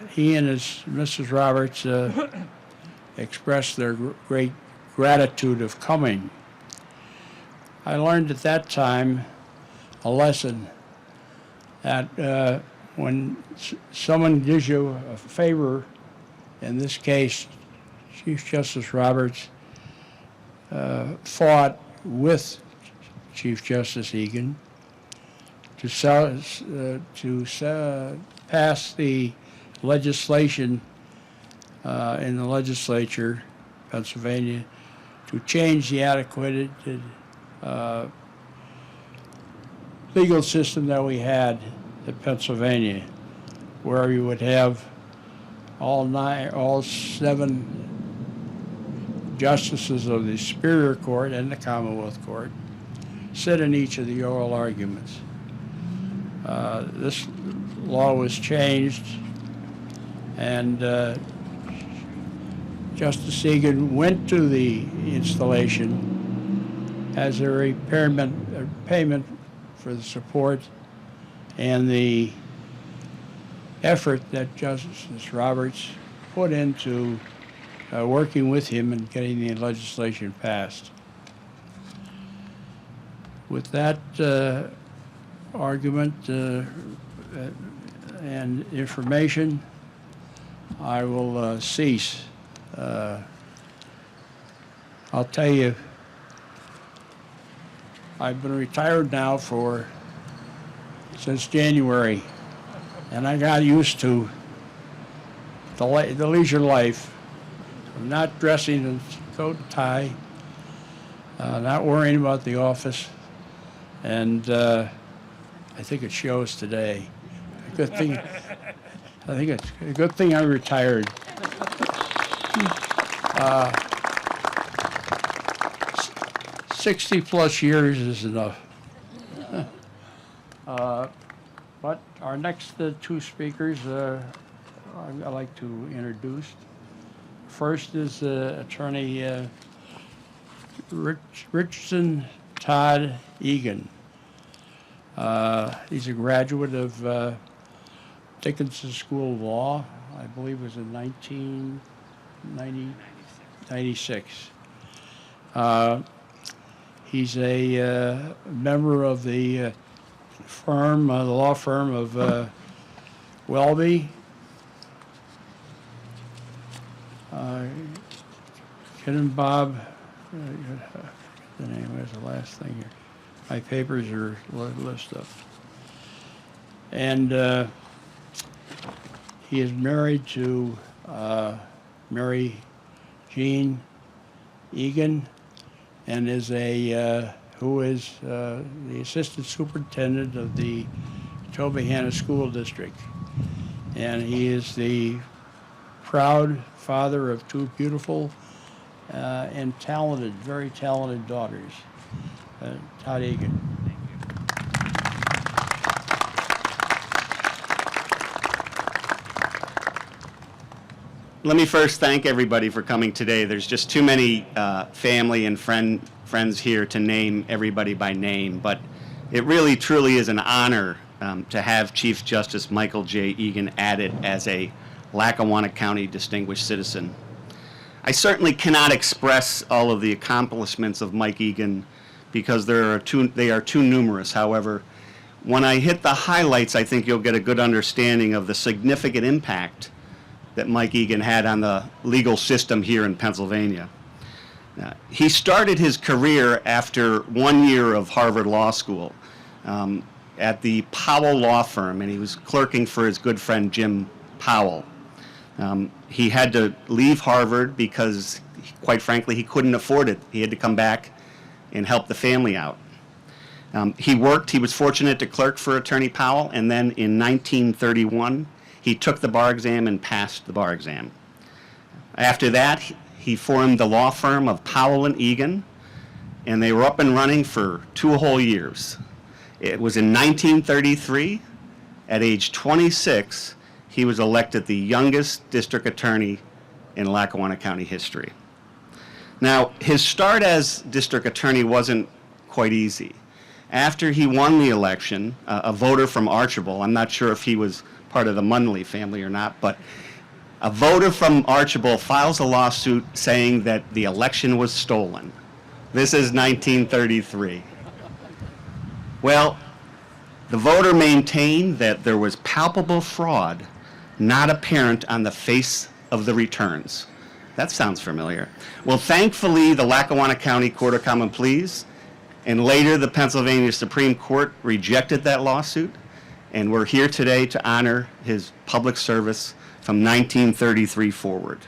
he and Mrs. Roberts expressed their great gratitude of coming. I learned at that time a lesson that when someone gives you a favor, in this case, Chief Justice Roberts fought with Chief Justice Eagen to pass the legislation in the legislature, Pennsylvania, to change the antiquated legal system that we had in Pennsylvania, where you would have all 7 justices of the Superior Court and the Commonwealth Court sit in each of the oral arguments. This law was changed, and Justice Eagen went to the installation as a payment for the support and the effort that Justice Roberts put into working with him and getting the legislation passed. With that argument and information, I will cease. I'll tell you, I've been retired now since January, and I got used to the leisure life. I'm not dressing in coat and tie, not worrying about the office, and I think it shows today. I think it's a good thing I'm retired. 60+ years is enough. But our next 2 speakers I'd like to introduce. First is Attorney Richardson Todd Eagen. He's a graduate of Dickinson School of Law. I believe it was in 1996. He's a member of the law firm of Welby, Ken and Bob. The name is the last thing here. My papers are list up. And he is married to Mary Gene Eagen, and is who is the assistant superintendent of the Tobyhanna School District. And he is the proud father of two beautiful and talented, very talented daughters. Todd Eagen. Let me first thank everybody for coming today. There's just too many family and friends here to name everybody by name, but it really truly is an honor to have Chief Justice Michael J. Eagen added as a Lackawanna County Distinguished Citizen. I certainly cannot express all of the accomplishments of Mike Eagen because they are too numerous. However, when I hit the highlights, I think you'll get a good understanding of the significant impact that Mike Eagen had on the legal system here in Pennsylvania. He started his career after 1 year of Harvard Law School at the Powell Law Firm, and he was clerking for his good friend Jim Powell. He had to leave Harvard because, quite frankly, he couldn't afford it. He had to come back and help the family out. He was fortunate to clerk for Attorney Powell, and then in 1931, he took the bar exam and passed the bar exam. After that, he formed the law firm of Powell and Eagen, and they were up and running for 2 whole years. It was in 1933, at age 26, he was elected the youngest district attorney in Lackawanna County history. Now, his start as district attorney wasn't quite easy. After he won the election, a voter from Archibald, I'm not sure if he was part of the Munley family or not, but a voter from Archibald files a lawsuit saying that the election was stolen. This is 1933. Well, the voter maintained that there was palpable fraud not apparent on the face of the returns. That sounds familiar. Well, thankfully, the Lackawanna County Court of Common Pleas and later the Pennsylvania Supreme Court rejected that lawsuit, and we're here today to honor his public service from 1933 forward.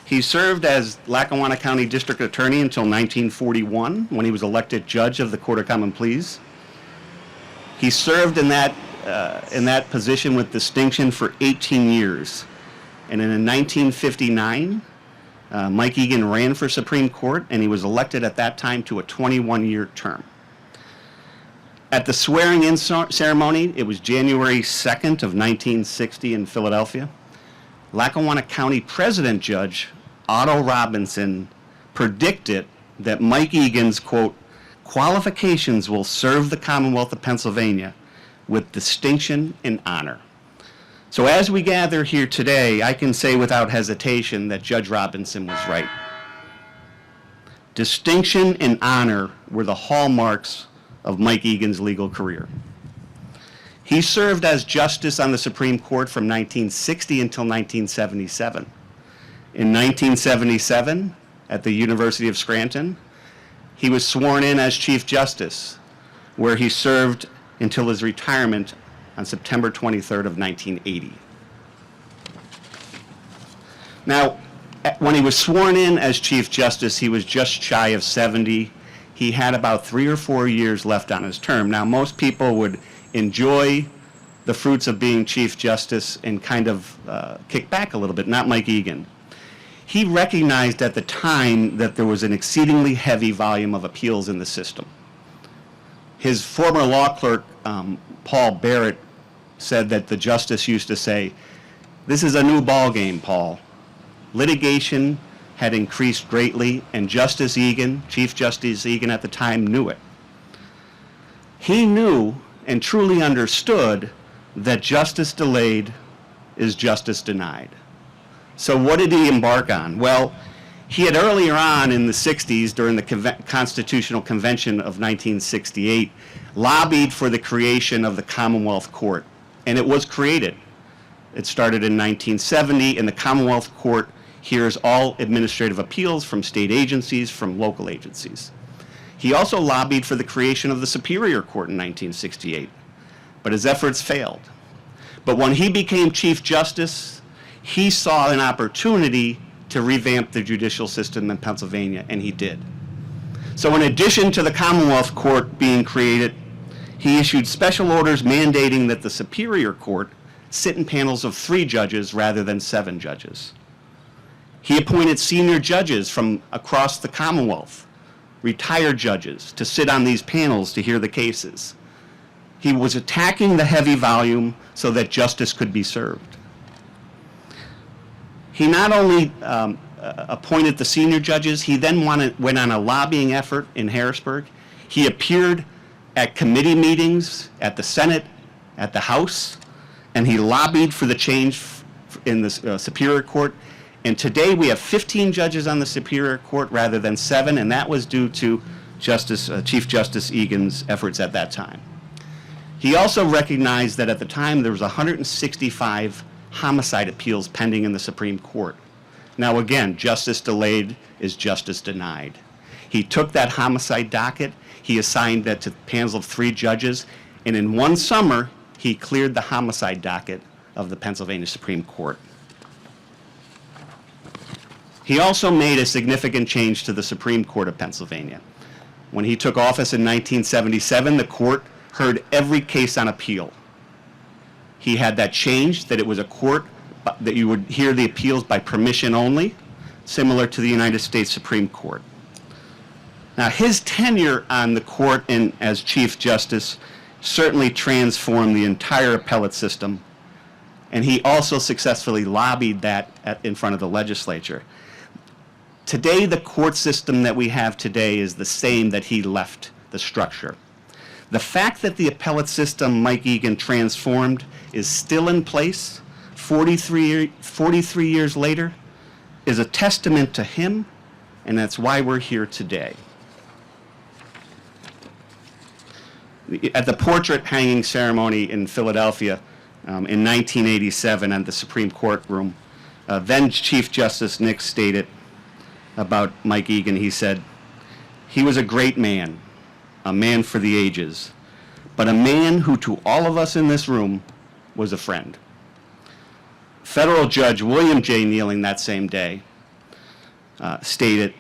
He served as Lackawanna County District Attorney until 1941, when he was elected judge of the Court of Common Pleas. He served in that position with distinction for 18 years. And in 1959, Mike Eagen ran for Supreme Court, and he was elected at that time to a 21-year term. At the swearing-in ceremony, it was January 2nd of 1960 in Philadelphia. Lackawanna County President Judge Otto Robinson predicted that Mike Eagen's, quote, qualifications will serve the Commonwealth of Pennsylvania with distinction and honor. So as we gather here today, I can say without hesitation that Judge Robinson was right. Distinction and honor were the hallmarks of Mike Eagen's legal career. He served as justice on the Supreme Court from 1960 until 1977. In 1977, at the University of Scranton, he was sworn in as Chief Justice, where he served until his retirement on September 23rd of 1980. Now, when he was sworn in as Chief Justice, he was just shy of 70. He had about 3 or 4 years left on his term. Now, most people would enjoy the fruits of being Chief Justice and kind of kick back a little bit, not Mike Eagen. He recognized at the time that there was an exceedingly heavy volume of appeals in the system. His former law clerk, Paul Barrett, said that the justice used to say, "This is a new ball game, Paul." Litigation had increased greatly, and Justice Eagen, Chief Justice Eagen at the time, knew it. He knew and truly understood that justice delayed is justice denied. So what did he embark on? Well, he had earlier on in the 60s, during the Constitutional Convention of 1968, lobbied for the creation of the Commonwealth Court, and it was created. It started in 1970, and the Commonwealth Court hears all administrative appeals from state agencies, from local agencies. He also lobbied for the creation of the Superior Court in 1968, but his efforts failed. But when he became Chief Justice, he saw an opportunity to revamp the judicial system in Pennsylvania, and he did. So in addition to the Commonwealth Court being created, he issued special orders mandating that the Superior Court sit in panels of 3 judges rather than 7 judges. He appointed senior judges from across the Commonwealth, retired judges, to sit on these panels to hear the cases. He was attacking the heavy volume so that justice could be served. He not only appointed the senior judges, he then went on a lobbying effort in Harrisburg. He appeared at committee meetings, at the Senate, at the House, and he lobbied for the change in the Superior Court. And today we have 15 judges on the Superior Court rather than 7, and that was due to Chief Justice Egan's efforts at that time. He also recognized that at the time there was 165 homicide appeals pending in the Supreme Court. Now again, justice delayed is justice denied. He took that homicide docket, he assigned that to panels of 3 judges, and in one summer, he cleared the homicide docket of the Pennsylvania Supreme Court. He also made a significant change to the Supreme Court of Pennsylvania. When he took office in 1977, the court heard every case on appeal. He had that changed, that it was a court that you would hear the appeals by permission only, similar to the United States Supreme Court. Now, his tenure on the court and as Chief Justice certainly transformed the entire appellate system, and he also successfully lobbied that in front of the legislature. Today, the court system that we have today is the same that he left the structure. The fact that the appellate system Mike Eagen transformed is still in place 43 years later is a testament to him, and that's why we're here today. At the portrait hanging ceremony in Philadelphia in 1987 at the Supreme Court room, then Chief Justice Nix stated about Mike Eagen, he said, "He was a great man, a man for the ages, but a man who to all of us in this room was a friend." Federal Judge William J. Nealing that same day stated,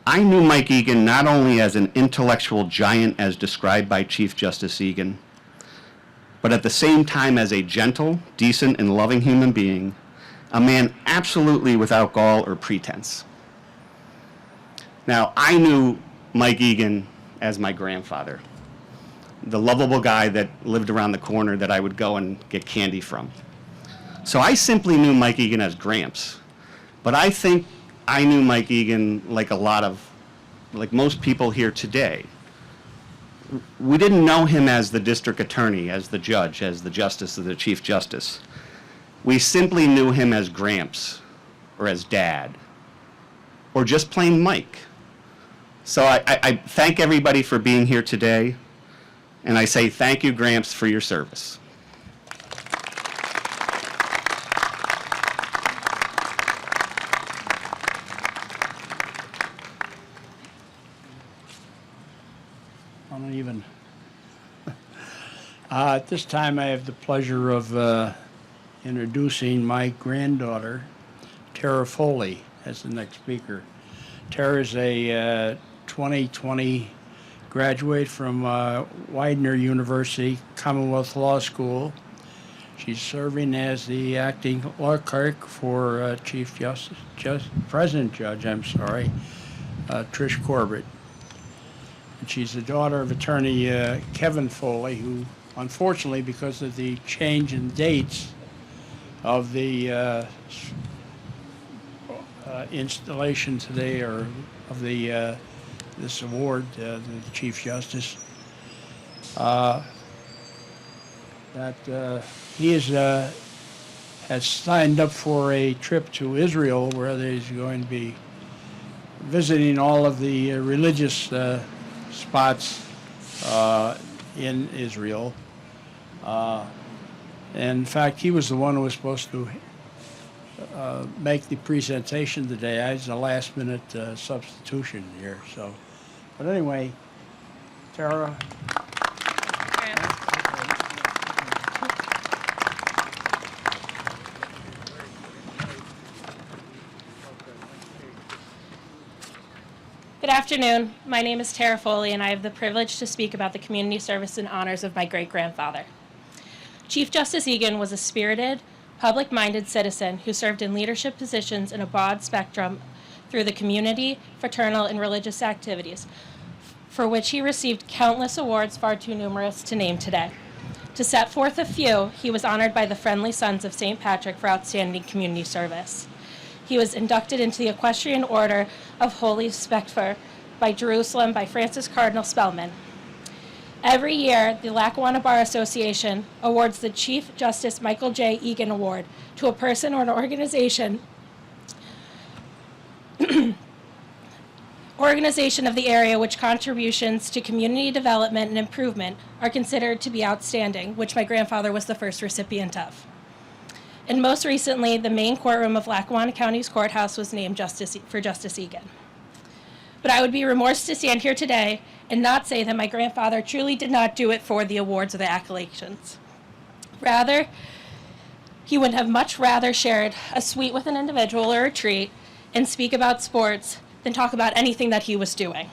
"I knew Mike Eagen not only as an intellectual giant as described by Chief Justice Egan, but at the same time as a gentle, decent, and loving human being, a man absolutely without gall or pretense." Now, I knew Mike Eagen as my grandfather, the lovable guy that lived around the corner that I would go and get candy from. So I simply knew Mike Eagen as Gramps, but I think I knew Mike Eagen like most people here today. We didn't know him as the district attorney, as the judge, as the justice, or the Chief Justice. We simply knew him as Gramps, or as Dad, or just plain Mike. So I thank everybody for being here today, and I say thank you, Gramps, for your service. I don't even. At this time, I have the pleasure of introducing my granddaughter, Tara Foley, as the next speaker. Tara is a 2020 graduate from Widener University Commonwealth Law School. She's serving as the acting law clerk for President Judge, Trish Corbett. And she's the daughter of attorney Kevin Foley, who unfortunately, because of the change in dates of the installation today, or of the this award, the Chief Justice, that he has signed up for a trip to Israel, where he's going to be visiting all of the religious spots in Israel. And in fact, he was the one who was supposed to make the presentation today. I was a last-minute substitution here. So, but anyway, Tara. Good afternoon. My name is Tara Foley, and I have the privilege to speak about the community service and honors of my great-grandfather. Chief Justice Eagen was a spirited, public-minded citizen who served in leadership positions in a broad spectrum through the community, fraternal, and religious activities, for which he received countless awards far too numerous to name today. To set forth a few, he was honored by the Friendly Sons of St. Patrick for outstanding community service. He was inducted into the Equestrian Order of Holy Sepulchre by Jerusalem by Francis Cardinal Spellman. Every year, the Lackawanna Bar Association awards the Chief Justice Michael J. Eagen Award to a person or an organization of the area which contributions to community development and improvement are considered to be outstanding, which my grandfather was the first recipient of. And most recently, the main courtroom of Lackawanna County's Courthouse was named for Justice Eagen. But I would be remorse to stand here today and not say that my grandfather truly did not do it for the awards or the accolades. Rather, he would have much rather shared a suite with an individual or a treat and speak about sports than talk about anything that he was doing.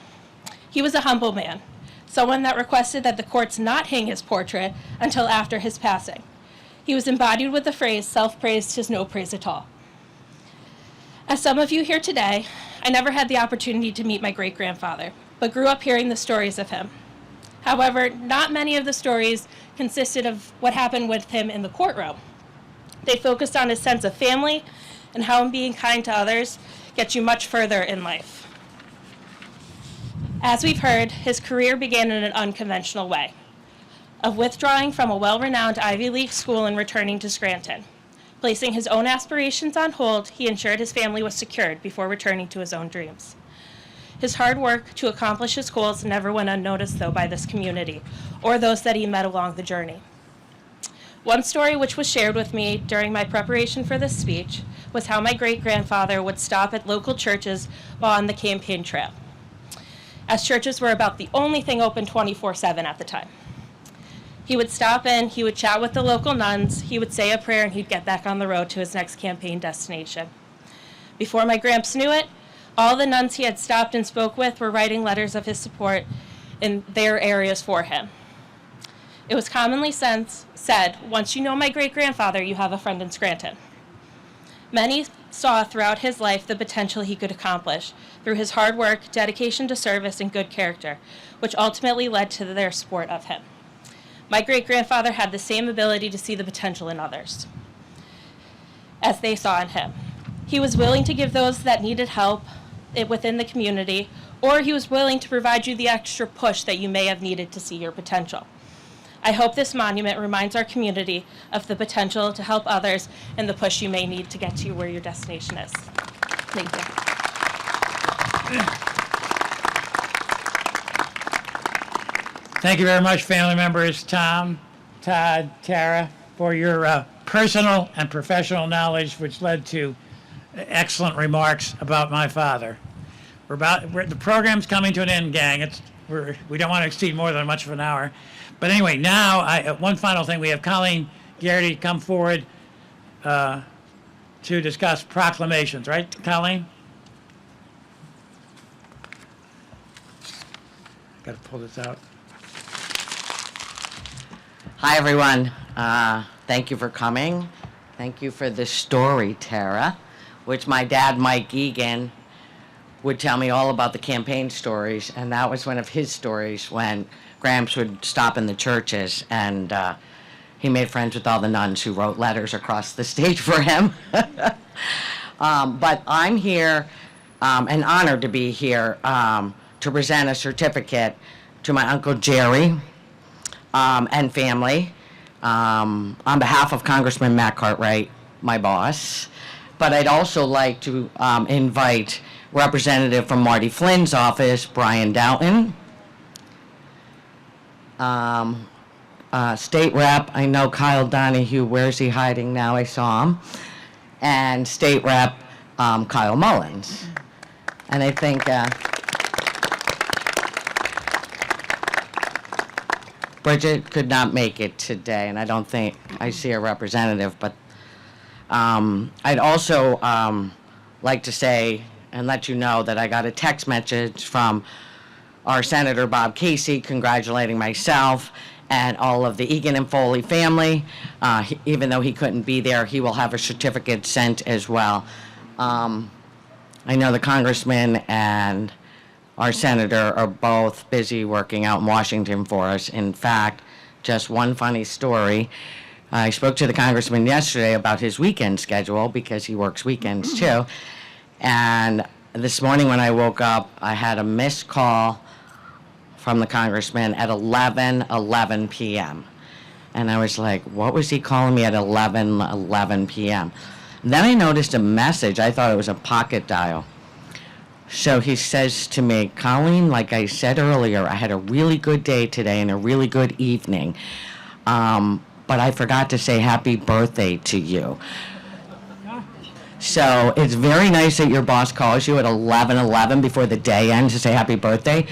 He was a humble man, someone that requested that the courts not hang his portrait until after his passing. He was embodied with the phrase, self-praise is no praise at all. As some of you here today, I never had the opportunity to meet my great-grandfather, but grew up hearing the stories of him. However, not many of the stories consisted of what happened with him in the courtroom. They focused on his sense of family and how being kind to others gets you much further in life. As we've heard, his career began in an unconventional way, of withdrawing from a well-renowned Ivy League school and returning to Scranton. Placing his own aspirations on hold, he ensured his family was secured before returning to his own dreams. His hard work to accomplish his goals never went unnoticed, though, by this community or those that he met along the journey. One story which was shared with me during my preparation for this speech was how my great-grandfather would stop at local churches while on the campaign trail, as churches were about the only thing open 24/7 at the time. He would stop in, he would chat with the local nuns, he would say a prayer, and he'd get back on the road to his next campaign destination. Before my gramps knew it, all the nuns he had stopped and spoke with were writing letters of his support in their areas for him. It was commonly said, once you know my great-grandfather, you have a friend in Scranton. Many saw throughout his life the potential he could accomplish through his hard work, dedication to service, and good character, which ultimately led to their support of him. My great-grandfather had the same ability to see the potential in others as they saw in him. He was willing to give those that needed help within the community, or he was willing to provide you the extra push that you may have needed to see your potential. I hope this monument reminds our community of the potential to help others and the push you may need to get to where your destination is. Thank you. Thank you very much, family members, Tom, Todd, Tara, for your personal and professional knowledge, which led to excellent remarks about my father. The program's coming to an end, gang. We don't want to exceed more than much of an hour. But anyway, now, one final thing. We have Colleen Garrity come forward to discuss proclamations, right, Colleen? Got to pull this out. Hi, everyone. Thank you for coming. Thank you for the story, Tara, which my dad, Mike Eagen, would tell me all about the campaign stories, and that was one of his stories when Gramps would stop in the churches, and he made friends with all the nuns who wrote letters across the stage for him. But I'm here, and honored to be here, to present a certificate to my Uncle Jerry and family, on behalf of Congressman Matt Cartwright, my boss. But I'd also like to invite Representative from Marty Flynn's office, Brian Doughton. State Rep, I know Kyle Donahue, where's he hiding now? I saw him. And State Rep Kyle Mullins. And I think Bridget could not make it today, and I don't think I see a representative, but I'd also like to say and let you know that I got a text message from our Senator Bob Casey congratulating myself and all of the Eagen and Foley family. Even though he couldn't be there, he will have a certificate sent as well. I know the congressman and our senator are both busy working out in Washington for us. In fact, just one funny story. I spoke to the congressman yesterday about his weekend schedule because he works weekends too. And this morning when I woke up, I had a missed call from the congressman at 11:11 p.m. And I was like, what was he calling me at 11:11 p.m.? Then I noticed a message. I thought it was a pocket dial. So he says to me, Colleen, like I said earlier, I had a really good day today and a really good evening. But I forgot to say happy birthday to you. So it's very nice that your boss calls you at 11:11 before the day ends to say happy birthday.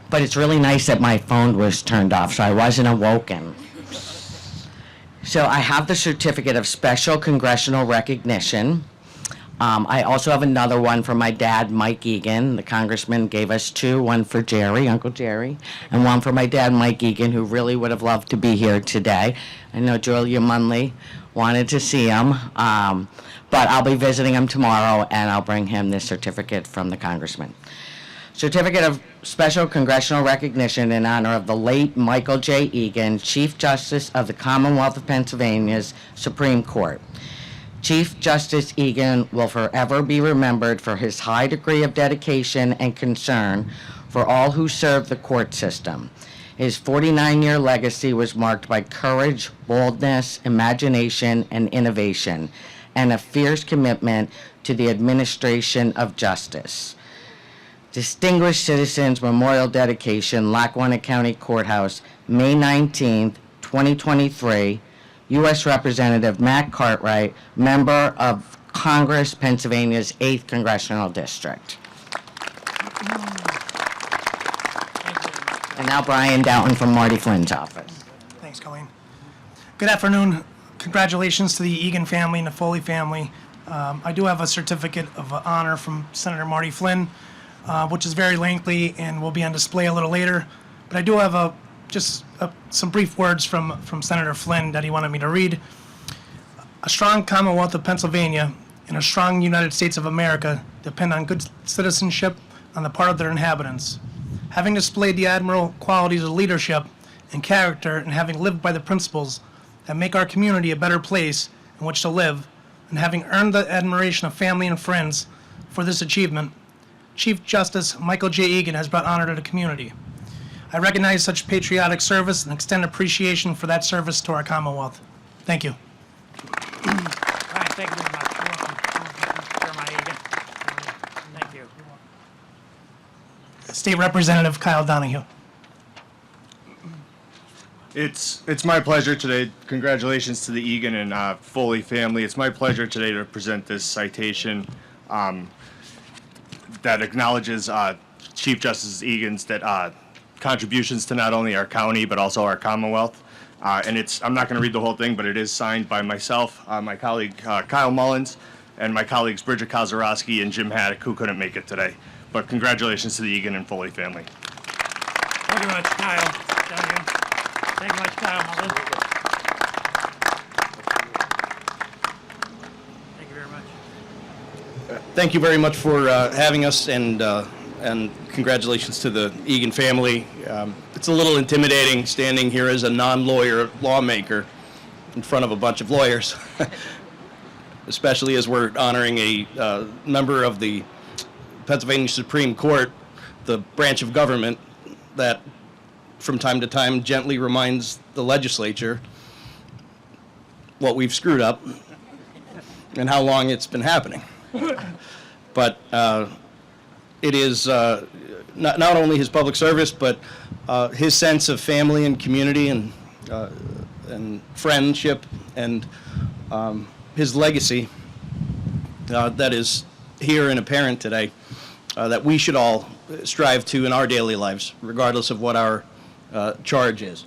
But it's really nice that my phone was turned off, so I wasn't awoken. So I have the certificate of special congressional recognition. I also have another one from my dad, Mike Eagen. The congressman gave us two, one for Jerry, Uncle Jerry, and one for my dad, Mike Eagen, who really would have loved to be here today. I know Julia Munley wanted to see him, but I'll be visiting him tomorrow, and I'll bring him this certificate from the congressman. Certificate of Special Congressional Recognition in honor of the late Michael J. Eagen, Chief Justice of the Commonwealth of Pennsylvania's Supreme Court. Chief Justice Eagen will forever be remembered for his high degree of dedication and concern for all who serve the court system. His 49-year legacy was marked by courage, boldness, imagination, and innovation, and a fierce commitment to the administration of justice. Distinguished Citizens Memorial Dedication, Lackawanna County Courthouse, May 19th, 2023, U.S. Representative Matt Cartwright, Member of Congress, Pennsylvania's 8th Congressional District. And now Brian Doughton from Marty Flynn's office. Thanks, Colleen. Good afternoon. Congratulations to the Eagen family and the Foley family. I do have a certificate of honor from Senator Marty Flynn, which is very lengthy and will be on display a little later. But I do have some brief words from Senator Flynn that he wanted me to read. A strong Commonwealth of Pennsylvania and a strong United States of America depend on good citizenship on the part of their inhabitants. Having displayed the admirable qualities of leadership and character and having lived by the principles that make our community a better place in which to live, and having earned the admiration of family and friends for this achievement, Chief Justice Michael J. Eagen has brought honor to the community. I recognize such patriotic service and extend appreciation for that service to our Commonwealth. Thank you. Brian, thank you very much. Jeremiah Eagen. Thank you. State Representative Kyle Donahue. It's my pleasure today. Congratulations to the Eagen and Foley family. It's my pleasure today to present this citation that acknowledges Chief Justice Eagen's contributions to not only our county but also our Commonwealth. And I'm not going to read the whole thing, but it is signed by myself, my colleague Kyle Mullins, and my colleagues Bridget Kozorowski and Jim Haddock, who couldn't make it today. But congratulations to the Eagen and Foley family. Thank you much, Kyle. Thank you much, Kyle Mullins. Thank you very much. Thank you very much for having us, and congratulations to the Eagen family. It's a little intimidating standing here as a non-lawyer lawmaker in front of a bunch of lawyers, especially as we're honoring a member of the Pennsylvania Supreme Court, the branch of government that from time to time gently reminds the legislature what we've screwed up and how long it's been happening. But it is not only his public service, but his sense of family and community and friendship and his legacy that is here and apparent today that we should all strive to in our daily lives, regardless of what our charge is.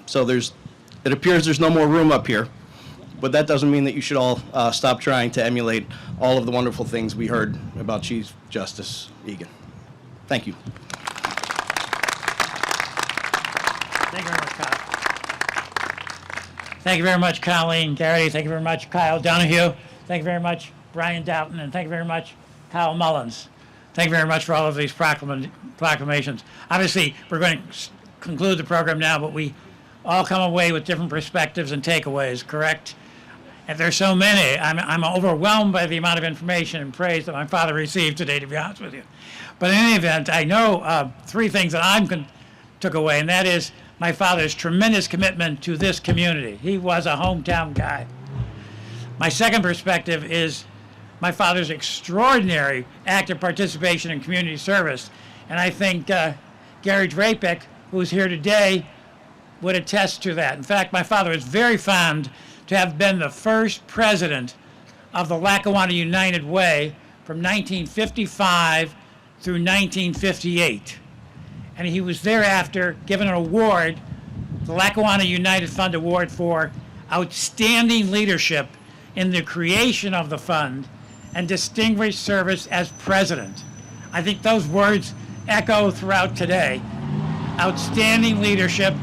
So it appears there's no more room up here, but that doesn't mean that you should all stop trying to emulate all of the wonderful things we heard about Chief Justice Eagen. Thank you. Thank you very much, Kyle. Thank you very much, Colleen Garrity. Thank you very much, Kyle Donahue. Thank you very much, Brian Doughton. And thank you very much, Kyle Mullins. Thank you very much for all of these proclamations. Obviously, we're going to conclude the program now, but we all come away with different perspectives and takeaways, correct? And there's so many. I'm overwhelmed by the amount of information and praise that my father received today, to be honest with you. But in any event, I know 3 things that took away, and that is my father's tremendous commitment to this community. He was a hometown guy. My second perspective is my father's extraordinary active participation in community service. And I think Gary Drapek, who's here today, would attest to that. In fact, my father was very fond to have been the first president of the Lackawanna United Way from 1955 through 1958. And he was thereafter given an award, the Lackawanna United Fund Award for outstanding leadership in the creation of the fund and distinguished service as president. I think those words echo throughout today. Outstanding leadership,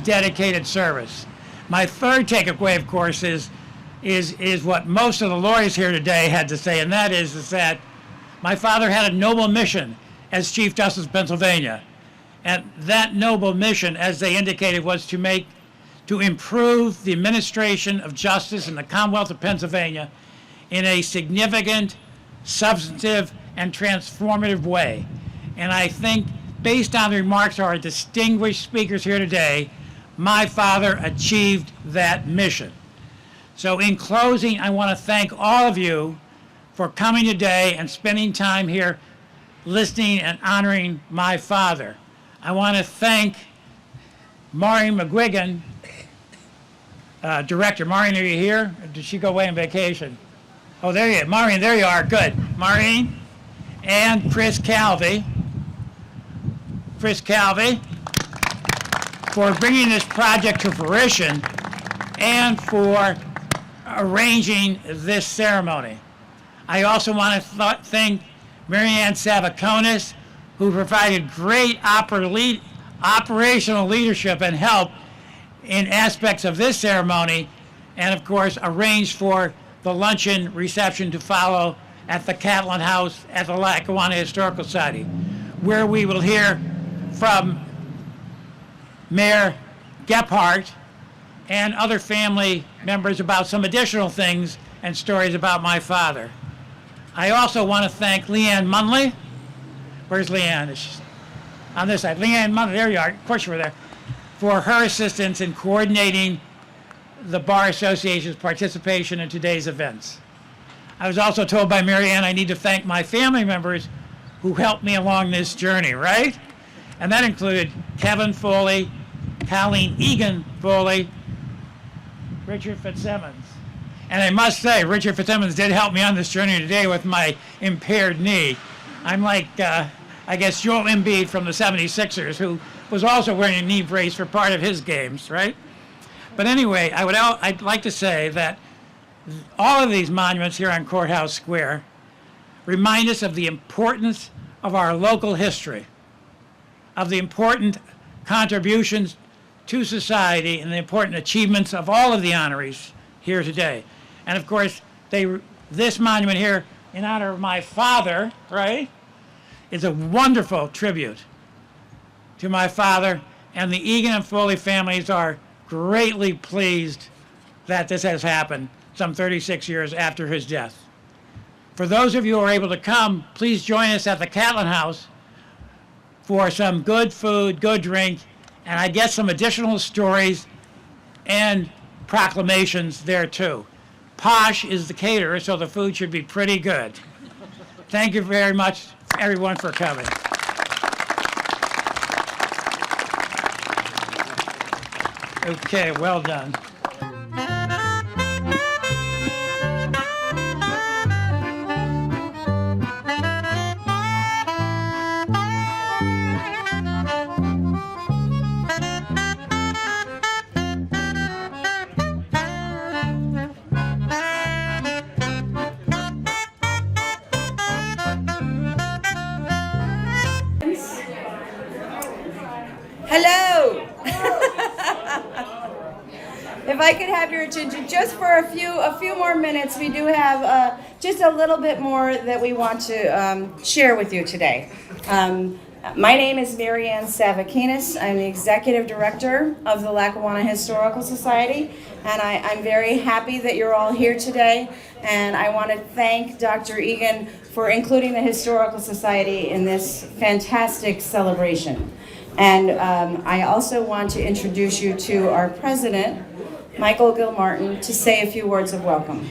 dedicated service. My third takeaway, of course, is what most of the lawyers here today had to say, and that is that my father had a noble mission as Chief Justice of Pennsylvania. And that noble mission, as they indicated, was to improve the administration of justice in the Commonwealth of Pennsylvania in a significant, substantive, and transformative way. And I think, based on the remarks of our distinguished speakers here today, my father achieved that mission. So in closing, I want to thank all of you for coming today and spending time here listening and honoring my father. I want to thank Maureen McGuigan, Director. Maureen, are you here? Or did she go away on vacation? Oh, there you are. Maureen, there you are. Good. Maureen and Chris Calvey. For bringing this project to fruition and for arranging this ceremony. I also want to thank Marianne Savaconis, who provided great operational leadership and help in aspects of this ceremony, and of course arranged for the luncheon reception to follow at the Catlin House at the Lackawanna Historical Society, where we will hear from Mayor Gephardt and other family members about some additional things and stories about my father. I also want to thank Leanne Munley. Where's Leanne? She's on this side. Leanne Munley, there you are. Of course you were there. For her assistance in coordinating the Bar Association's participation in today's events. I was also told by Marianne I need to thank my family members who helped me along this journey, right? And that included Kevin Foley, Colleen Eagen Foley, Richard Fitzsimmons. And I must say, Richard Fitzsimmons did help me on this journey today with my impaired knee. I'm like, I guess, J.C.L Embiid from the 76ers, who was also wearing a knee brace for part of his games, right? But anyway, I'd like to say that all of these monuments here on Courthouse Square remind us of the importance of our local history, of the important contributions to society and the important achievements of all of the honorees here today. And of course, this monument here in honor of my father, right, is a wonderful tribute to my father, and the Eagen and Foley families are greatly pleased that this has happened some 36 years after his death. For those of you who are able to come, please join us at the Catlin House for some good food, good drink, and I get some additional stories and proclamations there too. Posh is the caterer, so the food should be pretty good. Thank you very much, everyone, for coming. Okay, well done. I could have your attention just for a few more minutes, we do have just a little bit more that we want to share with you today. My name is Marianne Savakinis. I'm the Executive Director of the Lackawanna Historical Society, and I'm very happy that you're all here today. And I want to thank Dr. Eagen for including the Historical Society in this fantastic celebration. And I also want to introduce you to our president, Michael Gilmartin, to say a few words of welcome.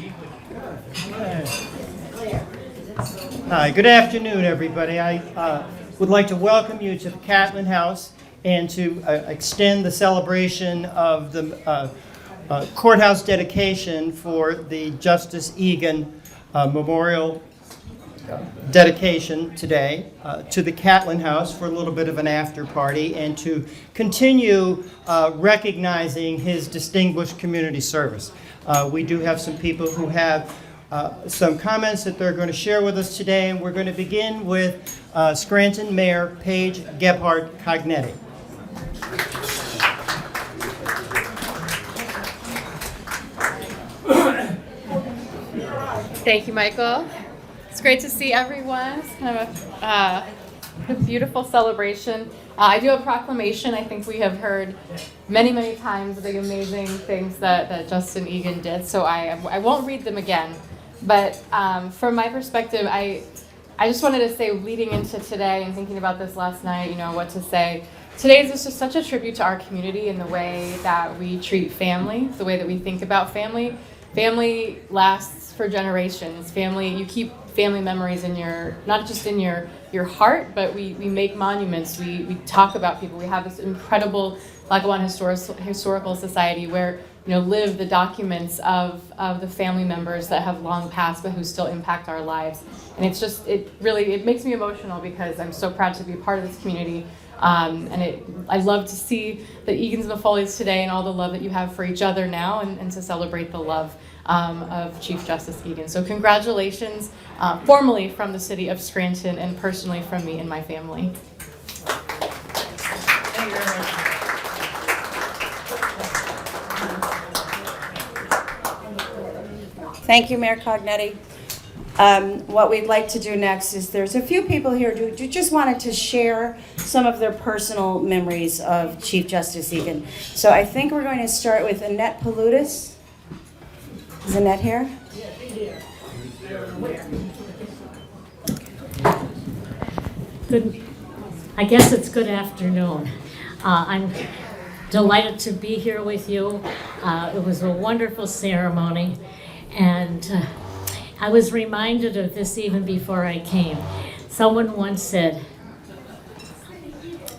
Hi, good afternoon, everybody. I would like to welcome you to the Catlin House and to extend the celebration of the courthouse dedication for the Justice Eagen Memorial dedication today to the Catlin House for a little bit of an after party and to continue recognizing his distinguished community service. We do have some people who have some comments that they're going to share with us today, and we're going to begin with Scranton Mayor Paige Gebhardt Cognetti. Thank you, Michael. It's great to see everyone. It's kind of a beautiful celebration. I do have a proclamation. I think we have heard many, many times the amazing things that Justin Eagen did, so I won't read them again. But from my perspective, I just wanted to say, leading into today and thinking about this last night, what to say. Today is just such a tribute to our community and the way that we treat family, the way that we think about family. Family lasts for generations. You keep family memories in not just in your heart, but we make monuments. We talk about people. We have this incredible Lackawanna Historical Society where live the documents of the family members that have long passed but who still impact our lives. And it makes me emotional because I'm so proud to be a part of this community. I love to see the Eagens and the Foleys today and all the love that you have for each other now and to celebrate the love of Chief Justice Eagen. So congratulations, formally from the city of Scranton and personally from me and my family. Thank you very much. Thank you, Mayor Cognetti. What we'd like to do next is there's a few people here who just wanted to share some of their personal memories of Chief Justice Eagen. So I think we're going to start with Annette Palutis. Is Annette here? Good. I guess it's good afternoon. I'm delighted to be here with you. It was a wonderful ceremony, and I was reminded of this even before I came. Someone once said,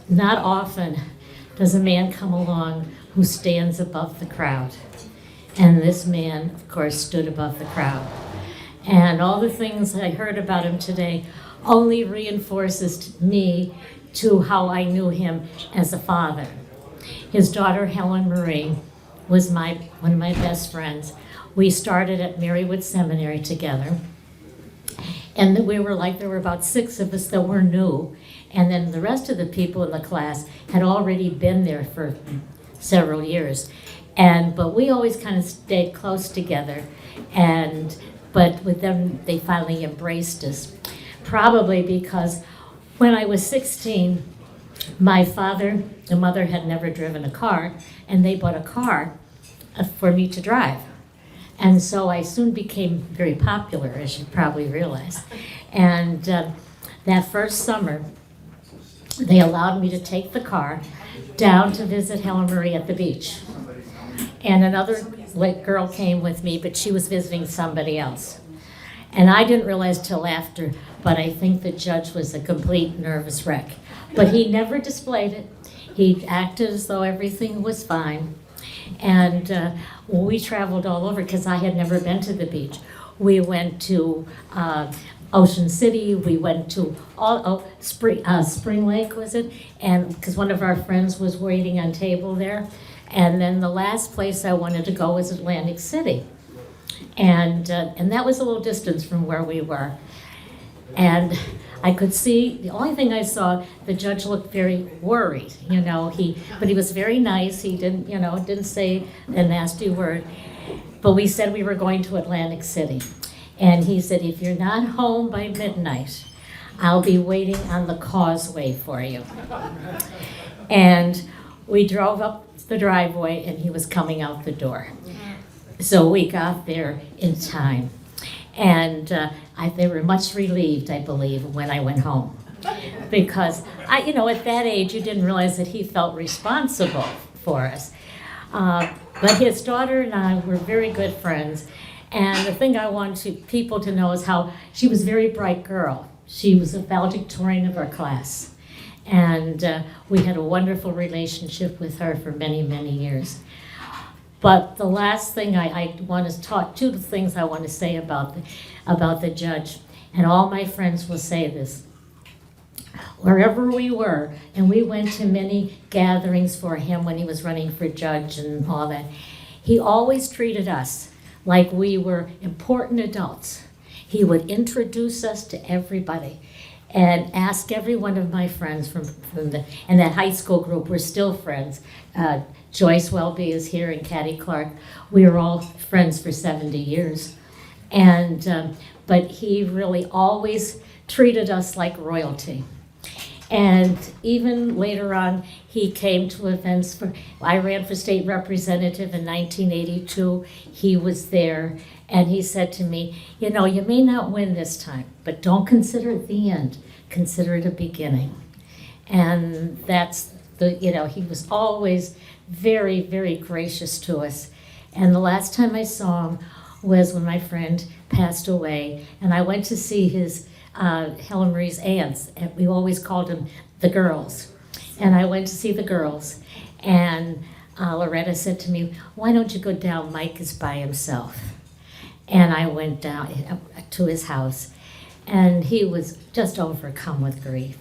not often does a man come along who stands above the crowd. And this man, of course, stood above the crowd. And all the things I heard about him today only reinforces me to how I knew him as a father. His daughter, Helen Marie, was one of my best friends. We started at Marywood Seminary together. And there were about 6 of us that were new. And then the rest of the people in the class had already been there for several years. But we always kind of stayed close together. But with them, they finally embraced us. Probably because when I was 16, my father and mother had never driven a car, and they bought a car for me to drive. And so I soon became very popular, as you probably realize. And that first summer, they allowed me to take the car down to visit Helen Marie at the beach. And another girl came with me, but she was visiting somebody else. And I didn't realize till after, but I think the judge was a complete nervous wreck. But he never displayed it. He acted as though everything was fine. And we traveled all over because I had never been to the beach. We went to Ocean City. We went to Spring Lake, was it? And because one of our friends was waiting on table there. And then the last place I wanted to go was Atlantic City. And that was a little distance from where we were. And I could see, the only thing I saw, the judge looked very worried, but he was very nice. He didn't say a nasty word. But we said we were going to Atlantic City. And he said, if you're not home by midnight, I'll be waiting on the causeway for you. And we drove up the driveway and he was coming out the door. So we got there in time. And they were much relieved, I believe, when I went home. Because, at that age, you didn't realize that he felt responsible for us. But his daughter and I were very good friends. And the thing I want people to know is how she was a very bright girl. She was a valedictorian of our class. And we had a wonderful relationship with her for many, many years. But the last thing I want to talk, two things I want to say about the judge, and all my friends will say this. Wherever we were, and we went to many gatherings for him when he was running for judge and all that, he always treated us like we were important adults. He would introduce us to everybody and ask every one of my friends from and that high school group, we're still friends. Joyce Welby is here and Caddy Clark. We were all friends for 70 years. And but he really always treated us like royalty. And even later on, he came to events I ran for state representative in 1982. He was there, and he said to me, you may not win this time, but don't consider it the end. Consider it a beginning. And that's he was always very, very gracious to us. And the last time I saw him was when my friend passed away, and I went to see his Helen Marie's aunts, and we always called them the girls. And I went to see the girls, and Loretta said to me, why don't you go down? Mike is by himself. And I went down to his house, and he was just overcome with grief.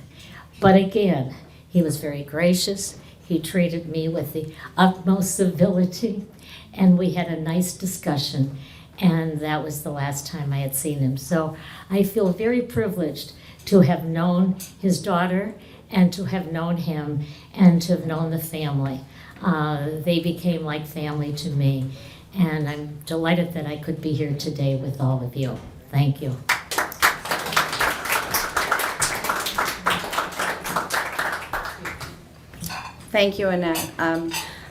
But again, he was very gracious. He treated me with the utmost civility, and we had a nice discussion. And that was the last time I had seen him. So I feel very privileged to have known his daughter and to have known him and to have known the family. They became like family to me. And I'm delighted that I could be here today with all of you. Thank you. Thank you, Annette.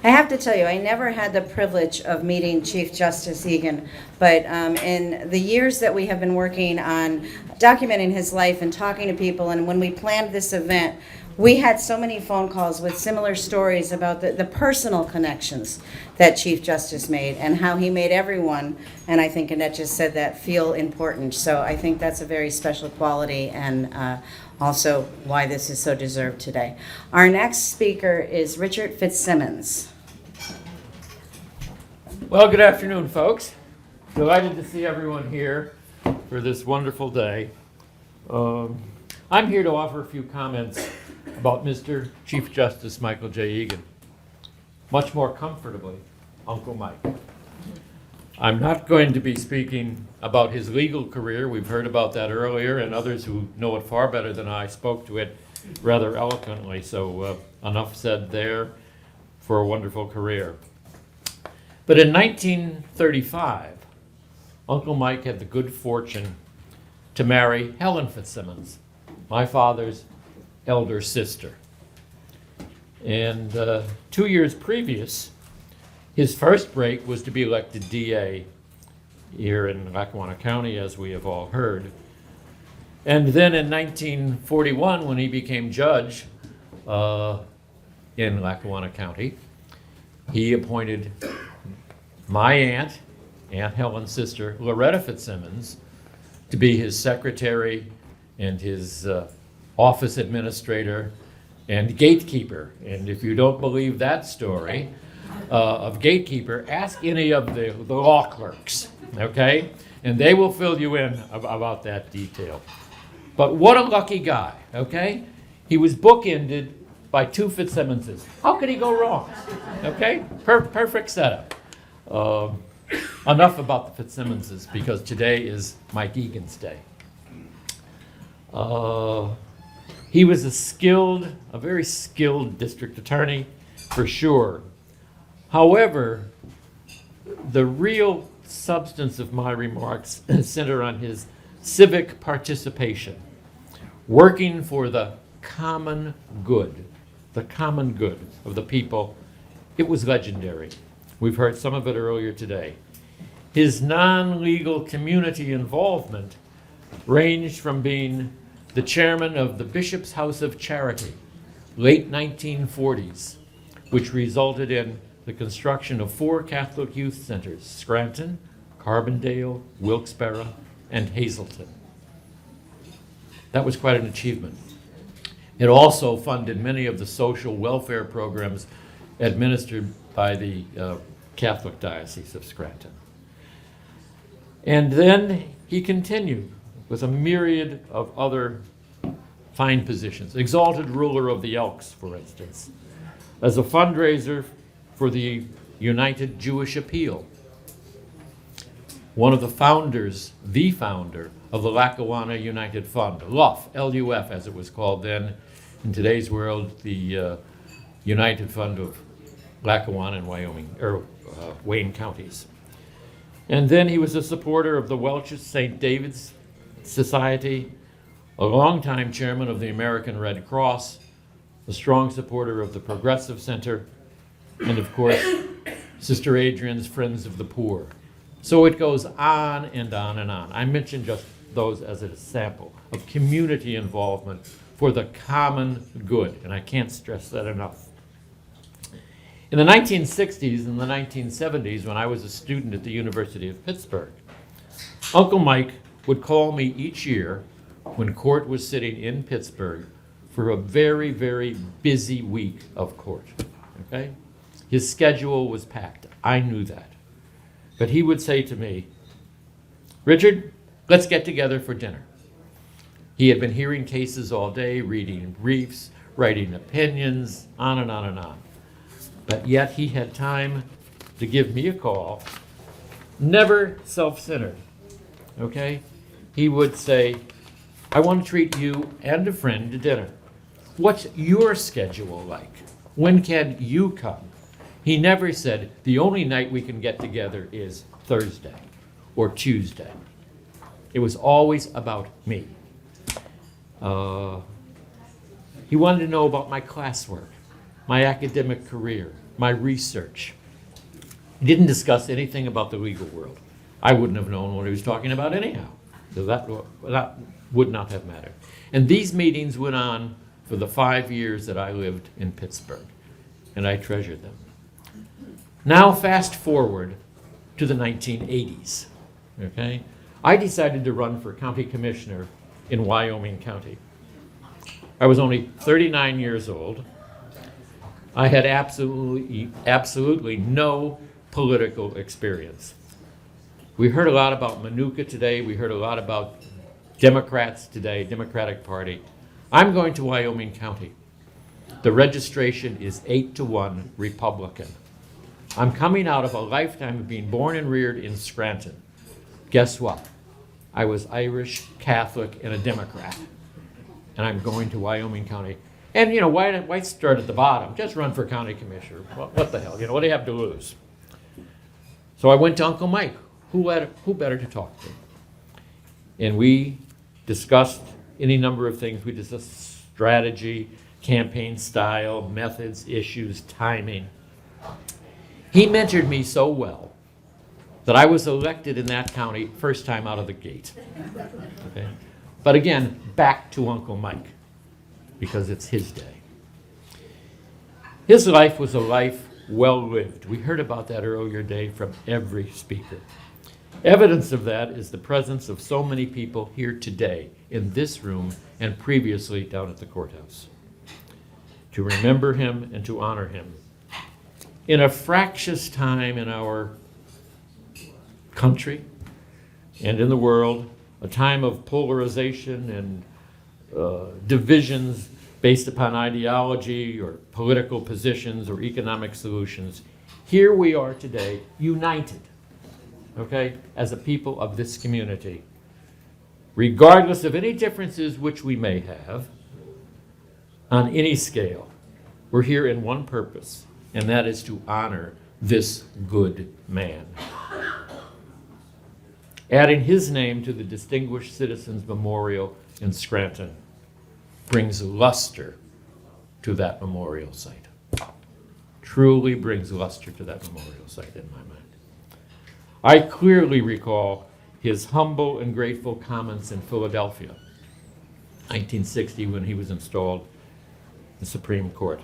I have to tell you, I never had the privilege of meeting Chief Justice Eagen, but in the years that we have been working on documenting his life and talking to people, and when we planned this event, we had so many phone calls with similar stories about the personal connections that Chief Justice made and how he made everyone, and I think Annette just said that, feel important. So I think that's a very special quality and also why this is so deserved today. Our next speaker is Richard Fitzsimmons. Well, good afternoon, folks. Delighted to see everyone here for this wonderful day. I'm here to offer a few comments about Mr. Chief Justice Michael J. Eagen. Much more comfortably, Uncle Mike. I'm not going to be speaking about his legal career. We've heard about that earlier, and others who know it far better than I spoke to it rather eloquently, so enough said there for a wonderful career. But in 1935, Uncle Mike had the good fortune to marry Helen Fitzsimmons, my father's elder sister. And 2 years previous, his first break was to be elected DA here in Lackawanna County, as we have all heard. And then in 1941, when he became judge in Lackawanna County, he appointed my Aunt Helen's sister, Loretta Fitzsimmons, to be his secretary and his office administrator and gatekeeper. And if you don't believe that story of gatekeeper, ask any of the law clerks, okay? And they will fill you in about that detail. But what a lucky guy, okay? He was bookended by two Fitzsimmonses. How could he go wrong? Okay? Perfect setup. Enough about the Fitzsimmonses, because today is Mike Eagen's day. He was a very skilled district attorney, for sure. However, the real substance of my remarks center on his civic participation, working for the common good of the people. It was legendary. We've heard some of it earlier today. His non-legal community involvement ranged from being the chairman of the Bishop's House of Charity, late 1940s, which resulted in the construction of 4 Catholic youth centers: Scranton, Carbondale, Wilkes-Barre, and Hazleton. That was quite an achievement. It also funded many of the social welfare programs administered by the Catholic Diocese of Scranton. And then he continued with a myriad of other fine positions. Exalted ruler of the Elks, for instance, as a fundraiser for the United Jewish Appeal. One of the founders, the founder of the Lackawanna United Fund, LUF, L-U-F as it was called then, in today's world, the United Fund of Lackawanna and Wyoming, or Wayne counties. And then he was a supporter of the Welch's St. David's Society, a longtime chairman of the American Red Cross, a strong supporter of the Progressive Center, and of course, Sister Adrian's Friends of the Poor. So it goes on and on and on. I mentioned just those as a sample of community involvement for the common good, and I can't stress that enough. In the 1960s and the 1970s, when I was a student at the University of Pittsburgh, Uncle Mike would call me each year when court was sitting in Pittsburgh for a very, very busy week of court, okay? His schedule was packed. I knew that. But he would say to me, "Richard, let's get together for dinner." He had been hearing cases all day, reading briefs, writing opinions, on and on and on. But yet he had time to give me a call, never self-centered, okay? He would say, "I want to treat you and a friend to dinner. What's your schedule like? When can you come?" He never said, "The only night we can get together is Thursday or Tuesday." It was always about me. He wanted to know about my classwork, my academic career, my research. He didn't discuss anything about the legal world. I wouldn't have known what he was talking about anyhow, so that would not have mattered. And these meetings went on for the 5 years that I lived in Pittsburgh, and I treasured them. Now fast forward to the 1980s, okay? I decided to run for county commissioner in Wyoming County. I was only 39 years old. I had absolutely no political experience. We heard a lot about Manuka today. We heard a lot about Democrats today, Democratic Party. I'm going to Wyoming County. The registration is 8-1 Republican. I'm coming out of a lifetime of being born and reared in Scranton. Guess what? I was Irish, Catholic, and a Democrat. And I'm going to Wyoming County. And, you know, why start at the bottom? Just run for county commissioner. What the hell? You know, what do you have to lose? So I went to Uncle Mike. Who better to talk to? And we discussed any number of things. We discussed strategy, campaign style, methods, issues, timing. He mentored me so well that I was elected in that county first time out of the gate. Okay? But again, back to Uncle Mike, because it's his day. His life was a life well lived. We heard about that earlier today from every speaker. Evidence of that is the presence of so many people here today in this room and previously down at the courthouse to remember him and to honor him. In a fractious time in our country and in the world, a time of polarization and divisions based upon ideology or political positions or economic solutions, here we are today, united, okay, as a people of this community, regardless of any differences which we may have on any scale, we're here in one purpose, and that is to honor this good man. Adding his name to the Distinguished Citizens Memorial in Scranton brings luster to that memorial site. Truly brings luster to that memorial site in my mind. I clearly recall his humble and grateful comments in Philadelphia, 1960, when he was installed in the Supreme Court.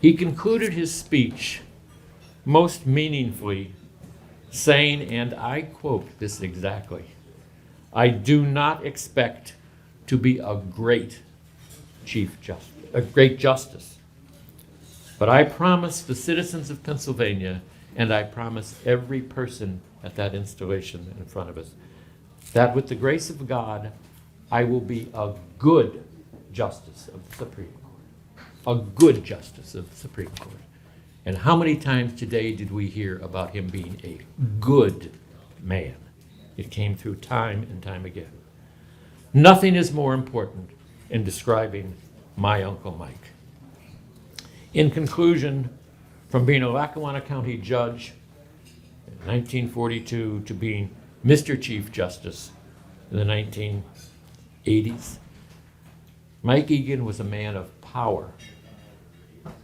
He concluded his speech most meaningfully, saying, and I quote this exactly, "I do not expect to be a great justice, but I promise the citizens of Pennsylvania, and I promise every person at that installation in front of us, that with the grace of God, I will be a good justice of the Supreme Court." A good justice of the Supreme Court. And how many times today did we hear about him being a good man? It came through time and time again. Nothing is more important in describing my Uncle Mike. In conclusion, from being a Lackawanna County judge in 1942 to being Mr. Chief Justice in the 1980s, Mike Eagen was a man of power,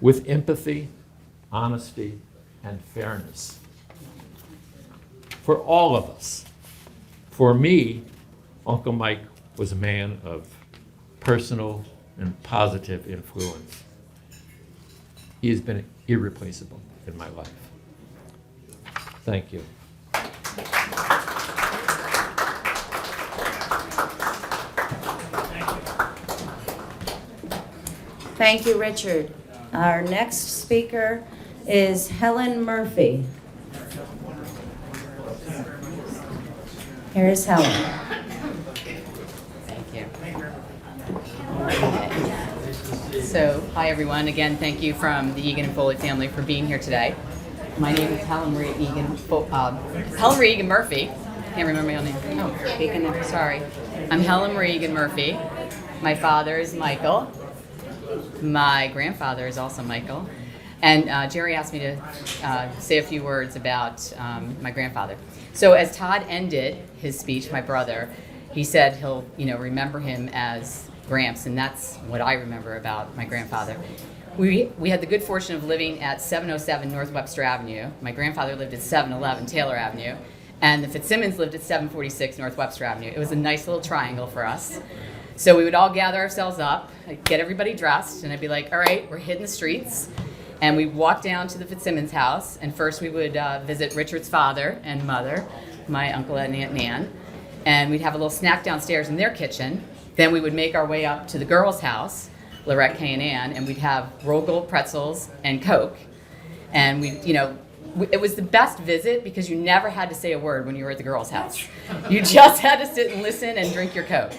with empathy, honesty, and fairness. For all of us. For me, Uncle Mike was a man of personal and positive influence. He has been irreplaceable in my life. Thank you. Thank you, Richard. Our next speaker is Helen Murphy. Here's Helen. Thank you. Okay. So, hi everyone. Again, thank you from the Eagen and Foley family for being here today. My name is Helen Marie Eagen Murphy. Can't remember my own name. Oh, Eagen, sorry. I'm Helen Marie Eagen Murphy. My father is Michael. My grandfather is also Michael. And Jerry asked me to say a few words about my grandfather. So as Todd ended his speech, my brother, he said he'll remember him as Gramps, and that's what I remember about my grandfather. We had the good fortune of living at 707 North Webster Avenue. My grandfather lived at 711 Taylor Avenue, and the Fitzsimmons lived at 746 North Webster Avenue. It was a nice little triangle for us. So we would all gather ourselves up, I'd get everybody dressed, and I'd be like, all right, we're hitting the streets. And we'd walk down to the Fitzsimmons house, and first we would visit Richard's father and mother, my uncle and Aunt Nan, and we'd have a little snack downstairs in their kitchen. Then we would make our way up to the girls' house, Lorette, Kay, and Ann, and we'd have roll gold pretzels and Coke. And it was the best visit because you never had to say a word when you were at the girls' house. You just had to sit and listen and drink your Coke.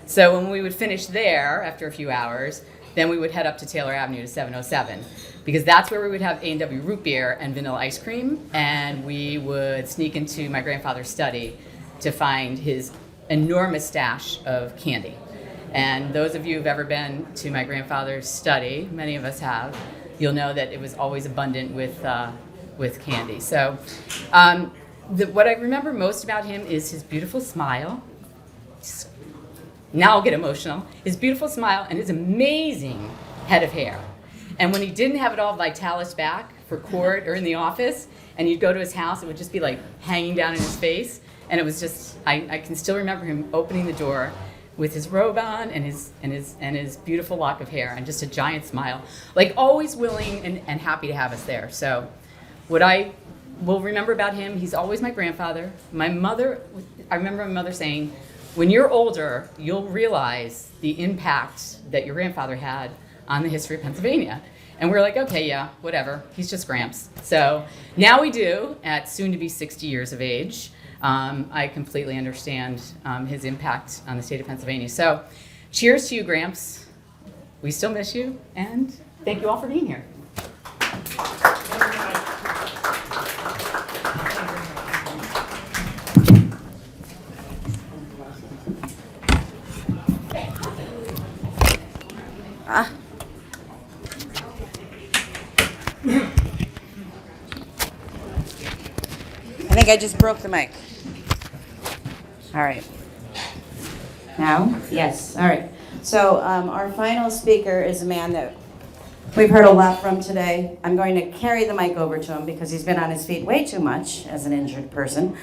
So when we would finish there after a few hours, then we would head up to Taylor Avenue to 707 because that's where we would have A&W root beer and vanilla ice cream, and we would sneak into my grandfather's study to find his enormous stash of candy. And those of you who've ever been to my grandfather's study, many of us have, you'll know that it was always abundant with candy. So what I remember most about him is his beautiful smile. Now I'll get emotional. His beautiful smile and his amazing head of hair. And when he didn't have it all vitalised back for court or in the office, and you'd go to his house, it would just be like hanging down in his face. And it was just, I can still remember him opening the door with his robe on and his beautiful lock of hair and just a giant smile. Like always willing and happy to have us there. So what I will remember about him, he's always my grandfather. My mother, I remember my mother saying, when you're older, you'll realize the impact that your grandfather had on the history of Pennsylvania. And we're like, okay, yeah, whatever. He's just Gramps. So now we do, at soon to be 60 years of age. I completely understand his impact on the state of Pennsylvania. So cheers to you, Gramps. We still miss you, and thank you all for being here. I think I just broke the mic. All right. Now? Yes, all right. So our final speaker is a man that we've heard a lot from today. I'm going to carry the mic over to him because he's been on his feet way too much as an injured person,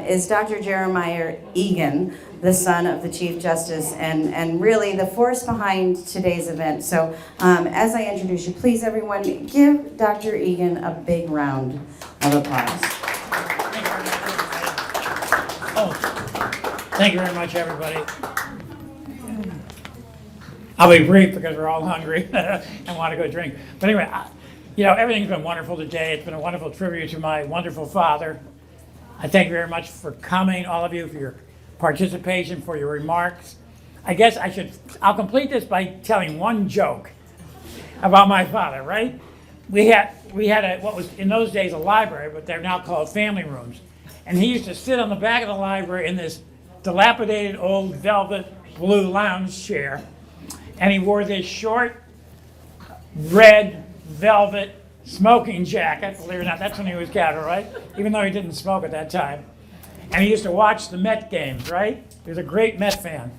is Dr. Jeremiah Eagen, the son of the Chief Justice, and really the force behind today's event. So as I introduce you, please everyone give Dr. Eagen a big round of applause. Thank you very much, everybody. I'll be brief because we're all hungry and want to go drink. But anyway, everything's been wonderful today. It's been a wonderful tribute to my wonderful father. I thank you very much for coming, all of you, for your participation, for your remarks. I guess I'll complete this by telling one joke about my father, right? We had what was in those days a library, but they're now called family rooms. And he used to sit on the back of the library in this dilapidated old velvet blue lounge chair. And he wore this short red velvet smoking jacket, believe it or not. That's when he was captain, right? Even though he didn't smoke at that time. And he used to watch the Met games, right? He was a great Met fan.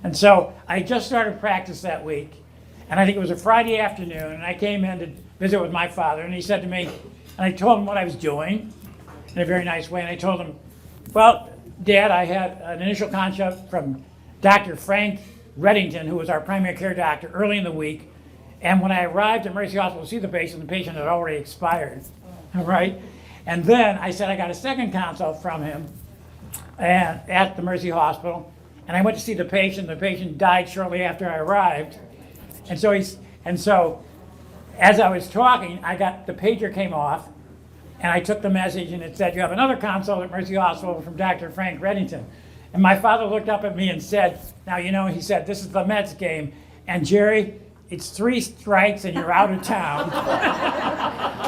And so I just started practice that week. And I think it was a Friday afternoon. And I came in to visit with my father. And he said to me, and I told him what I was doing in a very nice way. And I told him, well, Dad, I had an initial consult from Dr. Frank Reddington, who was our primary care doctor, early in the week. And when I arrived at Mercy Hospital to see the patient had already expired, all right? And then I said I got a second consult from him at the Mercy Hospital, and I went to see the patient. The patient died shortly after I arrived. And so as I was talking, the pager came off, and I took the message, and it said, you have another consult at Mercy Hospital from Dr. Frank Reddington. And my father looked up at me and said, now, he said, this is the Mets game, and Jerry, it's 3 strikes and you're out of town.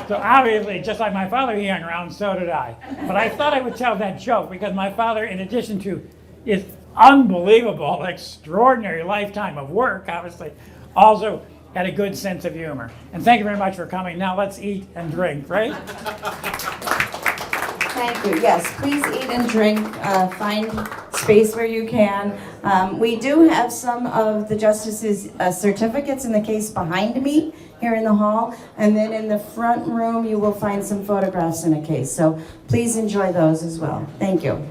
So obviously, just like my father, he hung around, so did I. But I thought I would tell that joke because my father, in addition to his unbelievable, extraordinary lifetime of work, obviously, also had a good sense of humor. And thank you very much for coming. Now let's eat and drink, right? Thank you. Yes, please eat and drink. Find space where you can. We do have some of the justices' certificates in the case behind me here in the hall. And then in the front room, you will find some photographs in a case. So please enjoy those as well. Thank you.